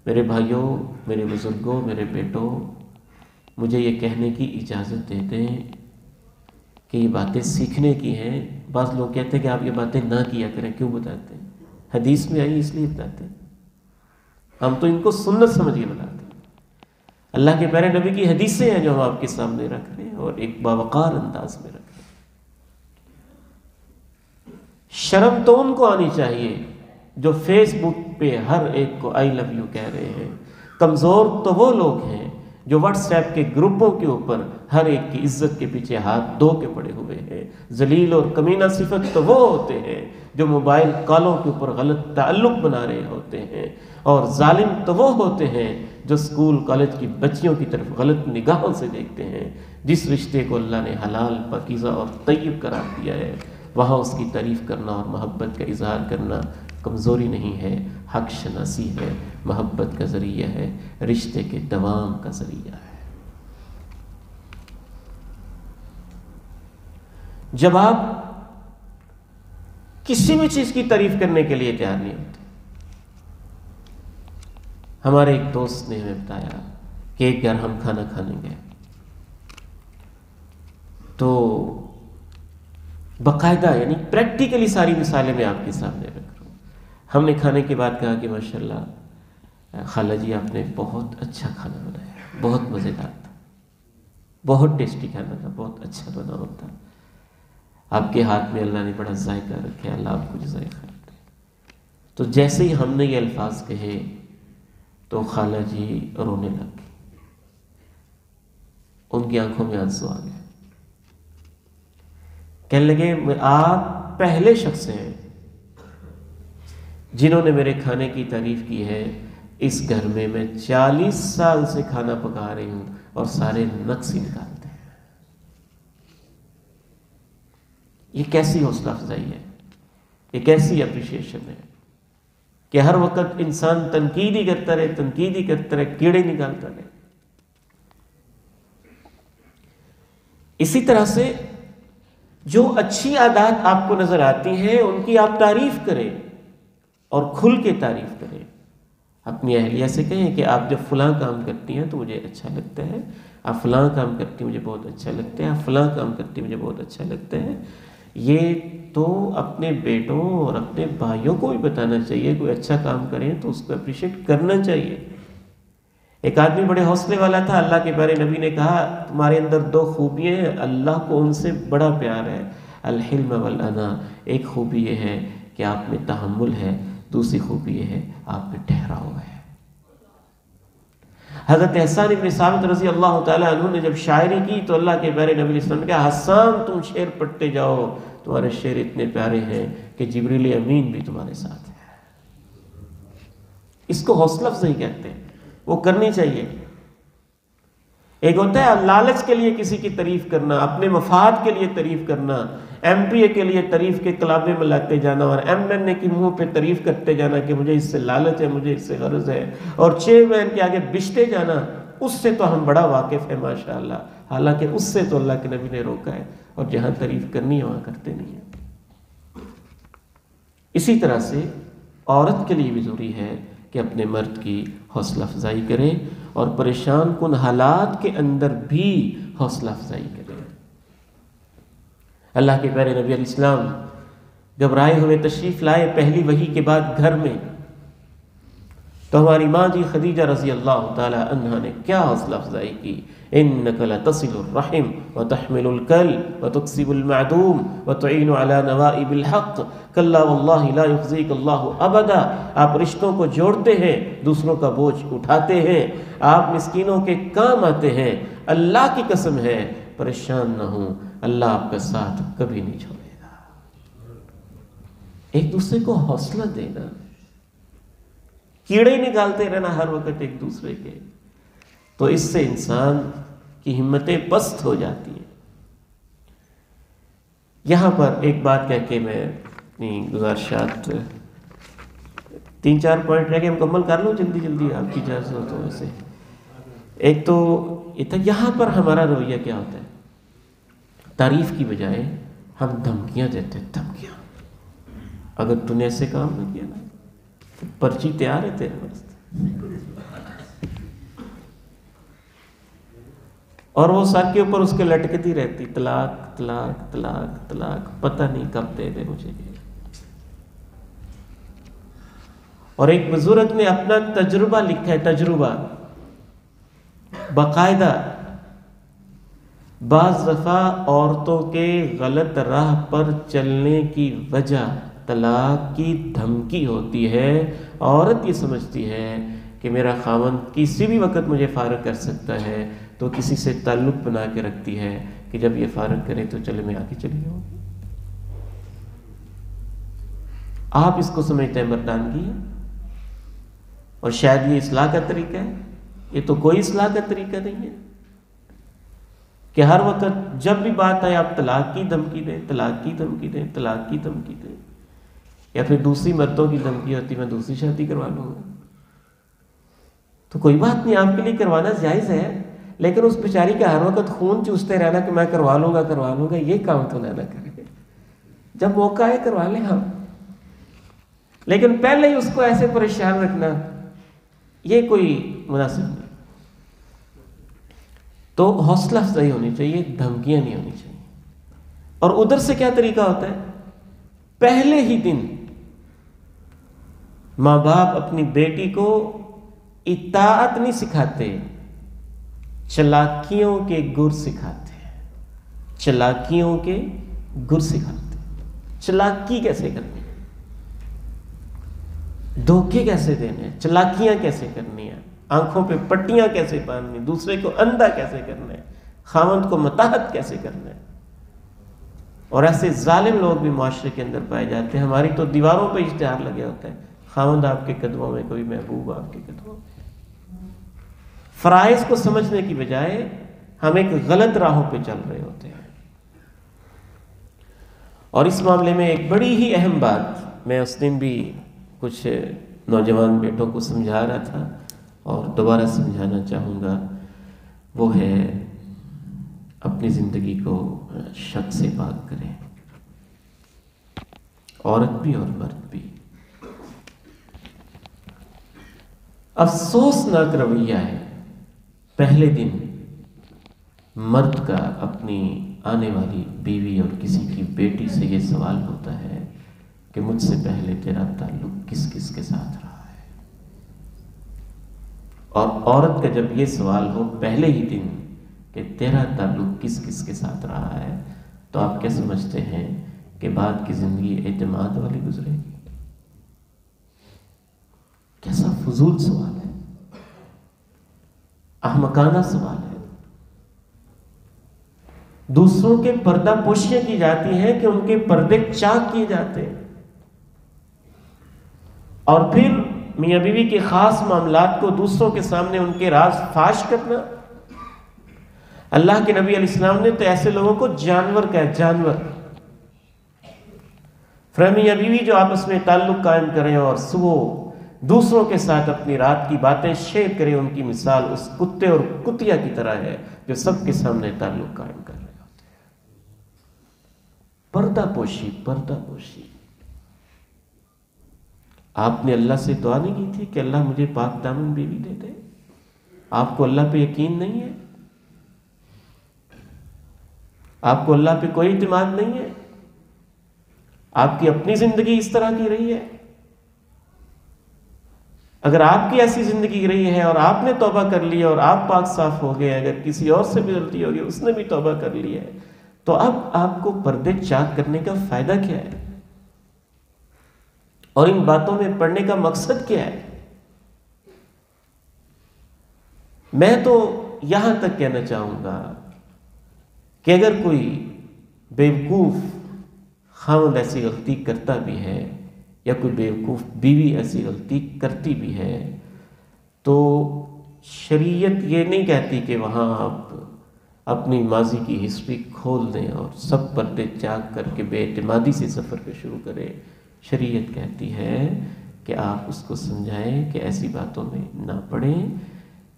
میرے بھائیوں، میرے بزرگوں، میرے بیٹوں، مجھے یہ کہنے کی اجازت دے دیں کہ یہ باتیں سیکھنے کی ہیں۔ بعض لوگ کہتے ہیں کہ آپ یہ باتیں نہ کیا کریں، کیوں بتاتے ہیں؟ حدیث میں آئی اس لیے بتاتے ہیں، ہم تو ان کو سنت سمجھ کے بتاتے ہیں۔ اللہ کے پیارے نبی کی حدیثیں ہیں جو ہم آپ کے سامنے رکھ رہے ہیں اور ایک باوقار انداز میں رکھ رہے ہیں۔ شرم تو ان کو آنی چاہیے جو فیس بک پہ ہر ایک کو آئی لو یو کہہ رہے ہیں۔ کمزور تو وہ لوگ ہیں جو واٹس ایپ کے گروپوں کے اوپر ہر ایک کی عزت کے پیچھے ہاتھ دھو کے پڑے ہوئے ہیں۔ ذلیل اور کمینہ صفت تو وہ ہوتے ہیں جو موبائل کالوں کے اوپر غلط تعلق بنا رہے ہوتے ہیں، اور ظالم تو وہ ہوتے ہیں جو اسکول کالج کی بچیوں کی طرف غلط نگاہوں سے دیکھتے ہیں۔ جس رشتے کو اللہ نے حلال، پاکیزہ اور طیب قرار دیا ہے، وہاں اس کی تعریف کرنا اور محبت کا اظہار کرنا کمزوری نہیں ہے، حق شناسی ہے، محبت کا ذریعہ ہے، رشتے کے دوام کا ذریعہ ہے۔ جب آپ کسی بھی چیز کی تعریف کرنے کے لیے تیار نہیں ہوتے، ہمارے ایک دوست نے ہمیں بتایا کہ ایک گھر ہم کھانا کھانے گئے تو باقاعدہ، یعنی پریکٹیکلی ساری مثالیں میں آپ کے سامنے رکھ رہا ہوں۔ ہم نے کھانے کے بعد کہا کہ ماشاءاللہ خالہ جی آپ نے بہت اچھا کھانا بنایا، بہت مزیدار تھا، بہت ٹیسٹی کھانا تھا، بہت اچھا بنا ہوا تھا، آپ کے ہاتھ میں اللہ نے بڑا ذائقہ رکھا، اللہ آپ کو جزائے خیر دے۔ تو جیسے ہی ہم نے یہ الفاظ کہے تو خالہ جی رونے لگ گئی، ان کی آنکھوں میں آنسو آ گئے، کہنے لگے آپ پہلے شخص ہیں جنہوں نے میرے کھانے کی تعریف کی ہے، اس گھر میں 40 سال سے کھانا پکا رہی ہوں اور سارے نقص ہی نکالتے ہیں۔ یہ کیسی حوصلہ افزائی ہے، یہ کیسی اپریشیشن ہے کہ ہر وقت انسان تنقید ہی کرتا رہے، کیڑے نکالتا رہے۔ اسی طرح سے جو اچھی عادات آپ کو نظر آتی ہیں ان کی آپ تعریف کریں اور کھل کے تعریف کریں۔ اپنی اہلیہ سے کہیں کہ آپ جب فلاں کام کرتی ہیں تو مجھے اچھا لگتا ہے، آپ فلاں کام کرتی مجھے بہت اچھا لگتا ہے، آپ فلاں کام کرتی مجھے بہت اچھا لگتا ہے۔ یہ تو اپنے بیٹوں اور اپنے بھائیوں کو بھی بتانا چاہیے، کوئی اچھا کام کریں تو اس کو اپریشیٹ کرنا چاہیے۔ ایک آدمی بڑے حوصلے والا تھا، اللہ کے پیارے نبی نے کہا تمہارے اندر 2 خوبیاں ہیں، اللہ کو ان سے بڑا پیار ہے، الحلم والانا۔ ایک خوبی یہ ہے کہ آپ میں تحمل ہے، دوسری خوبی یہ ہے آپ میں ٹھہراؤ ہے۔ حضرت حسان بن ثابت رضی اللہ تعالیٰ عنہ نے جب شاعری کی تو اللہ کے پیارے نبی علیہ السلام نے کہا حسان تم شعر پڑھتے جاؤ، تمہارے شعر اتنے پیارے ہیں کہ جبریل امین بھی تمہارے ساتھ ہے۔ اس کو حوصلہ افزائی کہتے ہیں، وہ کرنی چاہیے۔ ایک ہوتا ہے لالچ کے لیے کسی کی تعریف کرنا، اپنے مفاد کے لیے تعریف کرنا، ایم پی اے کے لیے تعریف کے کلابے میں لاتے جانا اور ایم این اے کی منہ پہ تعریف کرتے جانا کہ مجھے اس سے لالچ ہے، مجھے اس سے غرض ہے، اور چیئرمین کے آگے بچتے جانا، اس سے تو ہم بڑا واقف ہے ماشاءاللہ، حالانکہ اس سے تو اللہ کے نبی نے روکا ہے، اور جہاں تعریف کرنی ہے وہاں کرتے نہیں ہیں۔ اسی طرح سے عورت کے لیے بھی ضروری ہے کہ اپنے مرد کی حوصلہ افزائی کرے اور پریشان کن حالات کے اندر بھی حوصلہ افزائی کرے۔ اللہ کے پیارے نبی علیہ السلام گھبرائے ہوئے تشریف لائے پہلی وحی کے بعد گھر میں، تو ہماری ماں جی خدیجہ رضی اللہ تعالی عنہا نے کیا حوصلہ افزائی کی، انک لتصل الرحم وتحمل الکل وتکسب المعدوم وتعین علی نوائب الحق کلا واللہ لا یخزیک اللہ ابدا۔ آپ رشتوں کو جوڑتے ہیں، دوسروں کا بوجھ اٹھاتے ہیں، آپ مسکینوں کے کام آتے ہیں، اللہ کی قسم ہے پریشان نہ ہوں، اللہ آپ کا ساتھ کبھی نہیں چھوڑے گا۔ ایک دوسرے کو حوصلہ دینا، کیڑے نکالتے رہنا ہر وقت ایک دوسرے کے، تو اس سے انسان کی ہمتیں پست ہو جاتی ہیں۔ یہاں پر ایک بات کہہ کے میں اپنی گزارشات 3-4 پوائنٹ رہ کے مکمل کر لوں جلدی جلدی، آپ کی اجازت ہو تو ویسے۔ ایک تو یہ تھا یہاں پر ہمارا رویہ کیا ہوتا ہے، تعریف کی بجائے ہم دھمکیاں دیتے ہیں، دھمکیاں، اگر تو نے ایسے کام نہ کیا نا تو پرچی تیار ہے تیرے واسطے، اور وہ سر کے اوپر اس کے لٹکتی رہتی، طلاق طلاق طلاق طلاق، پتہ نہیں کب دے دے مجھے یہ۔ اور ایک بزرگ نے اپنا تجربہ لکھا ہے، تجربہ باقاعدہ، بعض دفعہ عورتوں کے غلط راہ پر چلنے کی وجہ طلاق کی دھمکی ہوتی ہے۔ عورت یہ سمجھتی ہے کہ میرا خاوند کسی بھی وقت مجھے فارغ کر سکتا ہے، تو کسی سے تعلق بنا کے رکھتی ہے کہ جب یہ فارغ کرے تو چلے میں آگے چلی جاؤں گی۔ آپ اس کو سمجھتے ہیں مردانگی ہے، اور شاید یہ اصلاح کا طریقہ ہے، یہ تو کوئی اصلاح کا طریقہ نہیں ہے کہ ہر وقت جب بھی بات آئے آپ طلاق کی دھمکی دیں، طلاق کی دھمکی دیں، طلاق کی دھمکی دیں، یا پھر دوسری مردوں کی دھمکی ہوتی میں دوسری شادی کروا لوں گا۔ تو کوئی بات نہیں، آپ کے لیے کروانا جائز ہے، لیکن اس بیچاری کا ہر وقت خون چوستے رہنا کہ میں کروا لوں گا، یہ کام تو نہ کرے۔ جب موقع آئے کروا لیں ہم، لیکن پہلے ہی اس کو ایسے پریشان رکھنا یہ کوئی مناسب نہیں۔ تو حوصلہ افزائی ہونی چاہیے، دھمکیاں نہیں ہونی چاہیے۔ اور ادھر سے کیا طریقہ ہوتا ہے؟ پہلے ہی دن ماں باپ اپنی بیٹی کو اطاعت نہیں سکھاتے، چلاکیوں کے گر سکھاتے ہیں، چلاکیوں کے گر سکھاتے ہیں۔ چلاکی کیسے کرنی ہے، دھوکے کیسے دینے ہیں، چلاکیاں کیسے کرنی ہیں، آنکھوں پہ پٹیاں کیسے باندھنی، دوسرے کو اندھا کیسے کرنا ہے، خاوند کو متاحت کیسے کرنا ہے۔ اور ایسے ظالم لوگ بھی معاشرے کے اندر پائے جاتے ہیں۔ ہماری تو دیواروں پہ اشتہار لگے ہوتا ہے، خاوند آپ کے قدموں میں، کوئی محبوب آپ کے قدموں میں۔ فرائض کو سمجھنے کی بجائے ہم ایک غلط راہوں پہ چل رہے ہوتے ہیں۔ اور اس معاملے میں ایک بڑی ہی اہم بات میں اس دن بھی کچھ نوجوان بیٹوں کو سمجھا رہا تھا اور دوبارہ سمجھانا چاہوں گا، وہ ہے اپنی زندگی کو شک سے پاک کریں، عورت بھی اور مرد بھی۔ افسوسناک رویہ ہے پہلے دن مرد کا اپنی آنے والی بیوی اور کسی کی بیٹی سے یہ سوال ہوتا ہے کہ مجھ سے پہلے تیرا تعلق کس کس کے ساتھ رہا ہے۔ اور عورت کا جب یہ سوال ہو پہلے ہی دن کہ تیرا تعلق کس کس کے ساتھ رہا ہے، تو آپ کیا سمجھتے ہیں کہ بعد کی زندگی اعتماد والی گزرے گی؟ کیسا فضول سوال ہے، احمقانہ سوال ہے۔ دوسروں کے پردہ پوشیاں کی جاتی ہیں کہ ان کے پردے چاک کیے جاتے ہیں، اور پھر میاں بیوی کے خاص معاملات کو دوسروں کے سامنے ان کے راز فاش کرنا۔ اللہ کے نبی علیہ السلام نے تو ایسے لوگوں کو جانور کہا، جانور۔ میاں بیوی جو آپس میں تعلق قائم کریں اور صبح دوسروں کے ساتھ اپنی رات کی باتیں شیئر کریں، ان کی مثال اس کتے اور کتیا کی طرح ہے جو سب کے سامنے تعلق قائم کر رہے ہوتے ہیں۔ پردہ پوشی، پردہ پوشی۔ آپ نے اللہ سے دعا نہیں کی تھی کہ اللہ مجھے پاک دامن بیوی دے دے؟ آپ کو اللہ پہ یقین نہیں ہے؟ آپ کو اللہ پہ کوئی اعتماد نہیں ہے؟ آپ کی اپنی زندگی اس طرح کی رہی ہے؟ اگر آپ کی ایسی زندگی رہی ہے اور آپ نے توبہ کر لی اور آپ پاک صاف ہو گئے، اگر کسی اور سے بھی غلطی ہوگی اس نے بھی توبہ کر لی ہے، تو اب آپ کو پردے چاک کرنے کا فائدہ کیا ہے؟ اور ان باتوں میں پڑھنے کا مقصد کیا ہے؟ میں تو یہاں تک کہنا چاہوں گا کہ اگر کوئی بیوقوف خاوند ایسی غلطی کرتا بھی ہے یا کوئی بیوقوف بیوی ایسی غلطی کرتی بھی ہے، تو شریعت یہ نہیں کہتی کہ وہاں آپ اپنی ماضی کی ہسٹری کھول دیں اور سب پردے چاک کر کے بے اعتمادی سے سفر کو شروع کریں۔ شریعت کہتی ہے کہ آپ اس کو سمجھائیں کہ ایسی باتوں میں نہ پڑیں،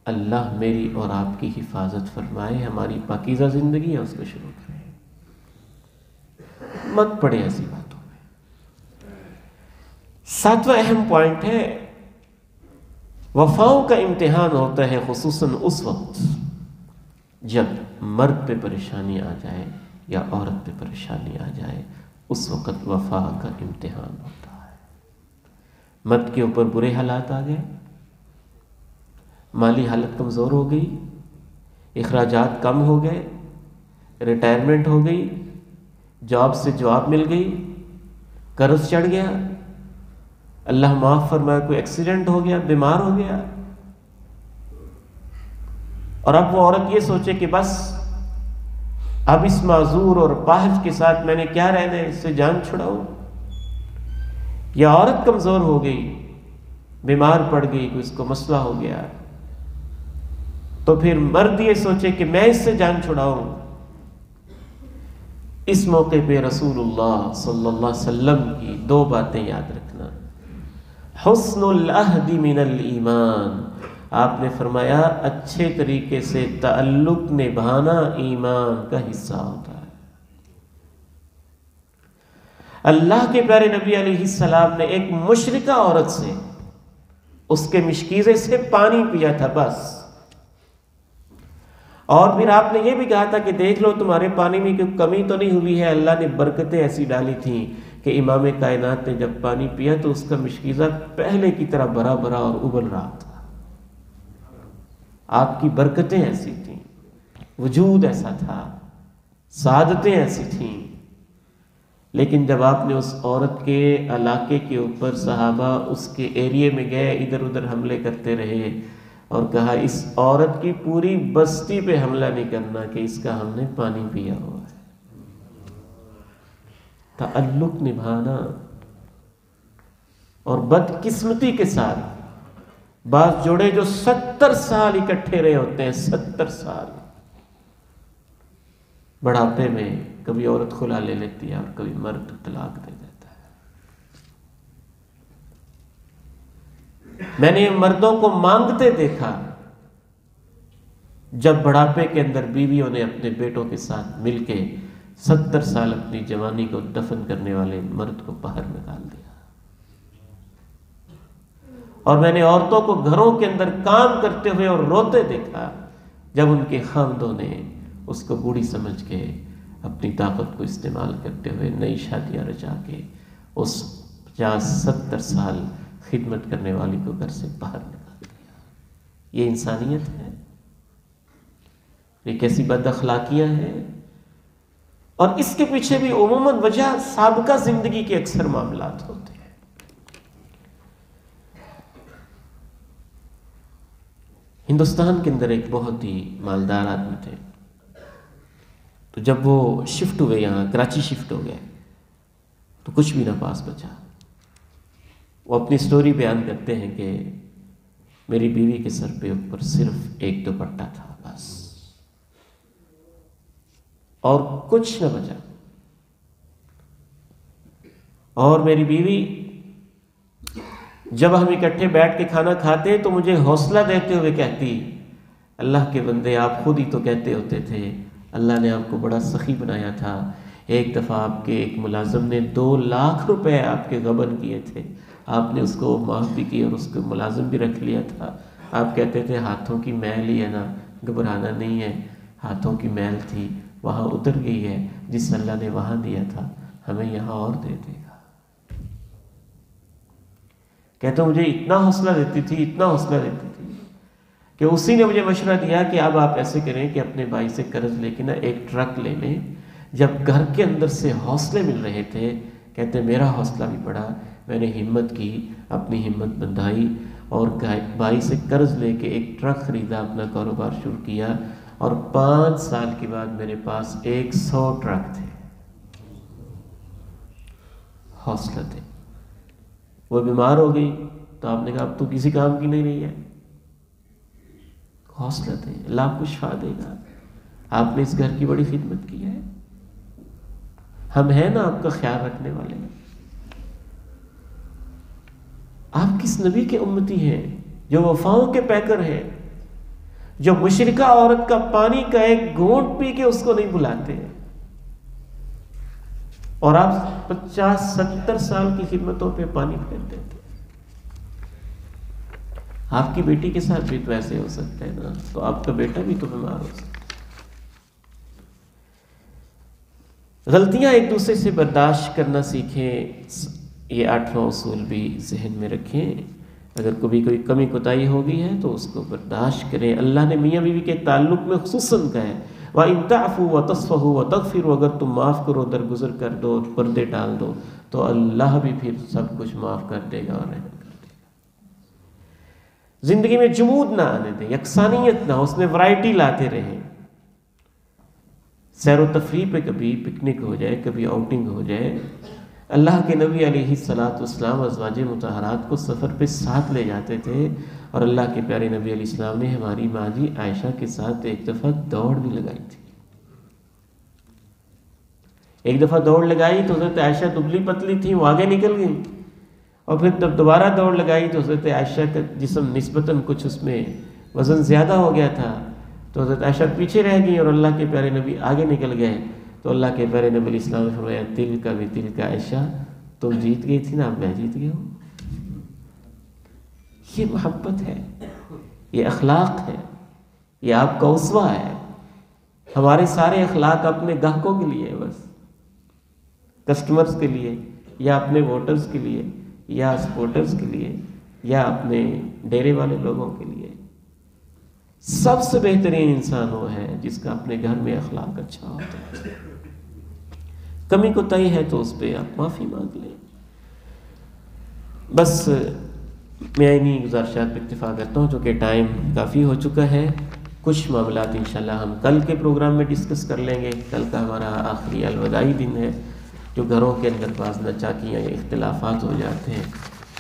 اللہ میری اور آپ کی حفاظت فرمائے، ہماری پاکیزہ زندگی ہے اس کو شروع کریں، مت پڑے ایسی باتوں میں۔ ساتواں اہم پوائنٹ ہے، وفاؤں کا امتحان ہوتا ہے خصوصاً اس وقت جب مرد پہ پریشانی آ جائے یا عورت پہ پریشانی آ جائے، اس وقت وفا کا امتحان ہوتا ہے۔ مرد کے اوپر برے حالات آ گئے، مالی حالت کمزور ہو گئی، اخراجات کم ہو گئے، ریٹائرمنٹ ہو گئی، جاب سے جواب مل گئی، قرض چڑھ گیا، اللہ معاف فرمائے کوئی ایکسیڈنٹ ہو گیا، بیمار ہو گیا، اور اب وہ عورت یہ سوچے کہ بس اب اس معذور اور پاہج کے ساتھ میں نے کیا رہنا ہے، اس سے جان چھڑاؤں۔ یا عورت کمزور ہو گئی، بیمار پڑ گئی، کوئی اس کو مسئلہ ہو گیا، تو پھر مرد یہ سوچے کہ میں اس سے جان چھڑاؤں۔ اس موقع پہ رسول اللہ صلی اللہ علیہ وسلم کی دو باتیں یاد رکھنا۔ حسن العہد من الایمان، آپ نے فرمایا اچھے طریقے سے تعلق نبھانا ایمان کا حصہ ہوتا ہے۔ اللہ کے پیارے نبی علیہ السلام نے ایک مشرکہ عورت سے اس کے مشکیزے سے پانی پیا تھا بس، اور پھر آپ نے یہ بھی کہا تھا کہ دیکھ لو تمہارے پانی میں کوئی کمی تو نہیں ہوئی ہے، اللہ نے برکتیں ایسی ڈالی تھیں کہ امام کائنات نے جب پانی پیا تو اس کا مشکیزہ پہلے کی طرح بھرا بھرا اور ابل رہا تھا۔ آپ کی برکتیں ایسی تھیں، وجود ایسا تھا، سعادتیں ایسی تھیں۔ لیکن جب آپ نے اس عورت کے علاقے کے اوپر صحابہ اس کے ایریے میں گئے، ادھر ادھر حملے کرتے رہے اور کہا اس عورت کی پوری بستی پہ حملہ نہیں کرنا کہ اس کا ہم نے پانی پیا ہوا ہے۔ تعلق نبھانا، اور بدقسمتی کے ساتھ بعض جوڑے جو 70 سال اکٹھے رہے ہوتے ہیں، 70 سال، بڑھاپے میں کبھی عورت خلا لے لیتی ہے اور کبھی مرد طلاق دے دیتا ہے۔ میں نے مردوں کو مانگتے دیکھا جب بڑھاپے کے اندر بیویوں نے اپنے بیٹوں کے ساتھ مل کے 70 سال اپنی جوانی کو دفن کرنے والے مرد کو باہر نکال دیا، اور میں نے عورتوں کو گھروں کے اندر کام کرتے ہوئے اور روتے دیکھا جب ان کے خاندوں نے اس کو بوڑھی سمجھ کے اپنی طاقت کو استعمال کرتے ہوئے نئی شادیاں رچا کے اس 50-70 سال خدمت کرنے والی کو گھر سے باہر نکال دیا۔ یہ انسانیت ہے؟ یہ کیسی بد اخلاقیاں ہیں؟ اور اس کے پیچھے بھی عموماً وجہ سابقہ زندگی کے اکثر معاملات ہوتے ہیں۔ ہندوستان کے اندر ایک بہت ہی مالدار آدمی تھے، تو جب وہ شفٹ ہوئے، یہاں کراچی شفٹ ہو گئے، تو کچھ بھی نہ پاس بچا۔ وہ اپنی سٹوری بیان کرتے ہیں کہ میری بیوی کے سر پہ اوپر صرف ایک دوپٹہ تھا بس، اور کچھ نہ بچا۔ اور میری بیوی جب ہم اکٹھے بیٹھ کے کھانا کھاتے تو مجھے حوصلہ دیتے ہوئے کہتی، اللہ کے بندے آپ خود ہی تو کہتے ہوتے تھے اللہ نے آپ کو بڑا سخی بنایا تھا، ایک دفعہ آپ کے ایک ملازم نے 2 لاکھ روپے آپ کے غبن کیے تھے، آپ نے اس کو معاف بھی کی اور اس کو ملازم بھی رکھ لیا تھا، آپ کہتے تھے ہاتھوں کی میل ہی ہے نا، گھبرانا نہیں ہے، ہاتھوں کی میل تھی وہاں اتر گئی ہے، جس اللہ نے وہاں دیا تھا ہمیں یہاں اور دے دے گا۔ کہتے مجھے اتنا حوصلہ دیتی تھی، اتنا حوصلہ دیتی تھی کہ اسی نے مجھے مشورہ دیا کہ اب آپ ایسے کریں کہ اپنے بھائی سے قرض لے کے نا ایک ٹرک لے لیں۔ جب گھر کے اندر سے حوصلے مل رہے تھے، کہتے میرا حوصلہ بھی بڑھا، میں نے ہمت کی، اپنی ہمت بندھائی اور بھائی سے قرض لے کے ایک ٹرک خریدا، اپنا کاروبار شروع کیا، اور 5 سال کے بعد میرے پاس 100 ٹرک تھے۔ حوصلہ تھے۔ وہ بیمار ہو گئی تو آپ نے کہا اب تو کسی کام کی نہیں رہی ہے، حوصلہ دیں، اللہ آپ کو شفا دے گا، آپ نے اس گھر کی بڑی خدمت کی ہے، ہم ہیں نا آپ کا خیال رکھنے والے۔ آپ کس نبی کے امتی ہیں جو وفاؤں کے پیکر ہیں، جو مشرکہ عورت کا پانی کا ایک گھونٹ پی کے اس کو نہیں بلاتے، اور آپ 50-70 سال کی خدمتوں پہ پانی پھیر دیتے۔ آپ کی بیٹی کے ساتھ بھی تو ایسے ہو سکتا ہے نا، تو آپ کا بیٹا بھی تو بیمار ہو سکتا ہے۔ غلطیاں ایک دوسرے سے برداشت کرنا سیکھیں، یہ 8واں اصول بھی ذہن میں رکھیں۔ اگر کبھی کوئی کمی کوتاہی ہو گئی ہے تو اس کو برداشت کریں۔ اللہ نے میاں بیوی کے تعلق میں خصوصاً کہا ہے وَإِن تَعْفُوا وَتَصْفَحُوا وَتَغْفِرُوا، اگر تم معاف کرو، درگزر کر دو، پردے ڈال دو، تو اللہ بھی پھر سب کچھ معاف کر دے گا اور رحم کر دے گا۔ زندگی میں جمود نہ آنے دیں، یکسانیت نہ ہو، اس میں ورائٹی لاتے رہیں۔ سیر و تفریح پہ کبھی پکنک ہو جائے، کبھی آؤٹنگ ہو جائے۔ اللہ کے نبی علیہ الصلوۃ والسلام ازواج مطہرات کو سفر پہ ساتھ لے جاتے تھے، اور اللہ کے پیارے نبی علیہ السلام نے ہماری ماں جی عائشہ کے ساتھ ایک دفعہ دوڑ بھی لگائی تھی۔ ایک دفعہ دوڑ لگائی تو حضرت عائشہ دبلی پتلی تھی، وہ آگے نکل گئی، اور پھر جب دوبارہ دوڑ لگائی تو حضرت عائشہ کا جسم نسبتاً کچھ اس میں وزن زیادہ ہو گیا تھا، تو حضرت عائشہ پیچھے رہ گئی اور اللہ کے پیارے نبی آگے نکل گئے۔ تو اللہ کے پیارے نبی علیہ السلام نے فرمایا دل کا بھی دل کا عائشہ، تم جیت گئی تھی نا، اب میں جیت گیا ہوں۔ یہ محبت ہے، یہ اخلاق ہے، یہ آپ کا اسوہ ہے۔ ہمارے سارے اخلاق اپنے گاہکوں کے لیے بس، کسٹمرز کے لیے، یا اپنے ووٹرز کے لیے، یا سپورٹرز کے لیے، یا اپنے ڈیرے والے لوگوں کے لیے۔ سب سے بہترین انسان وہ ہے جس کا اپنے گھر میں اخلاق اچھا ہوتا ہے۔ کمی کوتاہی ہے تو اس پہ آپ معافی مانگ لیں۔ بس میں انہی گزارشات پہ اکتفا کرتا ہوں، چونکہ ٹائم کافی ہو چکا ہے۔ کچھ معاملات انشاءاللہ ہم کل کے پروگرام میں ڈسکس کر لیں گے۔ کل کا ہمارا آخری الوداعی دن ہے، جو گھروں کے اندر بعض ناچاکیاں یا اختلافات ہو جاتے ہیں،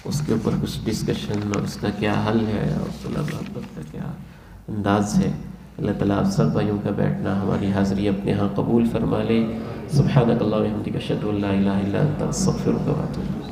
اس کے اوپر کچھ ڈسکشن اور اس کا کیا حل ہے اور صلح محبت کا کیا انداز ہے۔ اللہ تعالیٰ آپ سب بھائیوں کا بیٹھنا، ہماری حاضری اپنے ہاں قبول فرما لے۔ سبحانک اللہم و بحمدک، اشہد ان لا الہ الا انت، استغفرک و اتوب الیک۔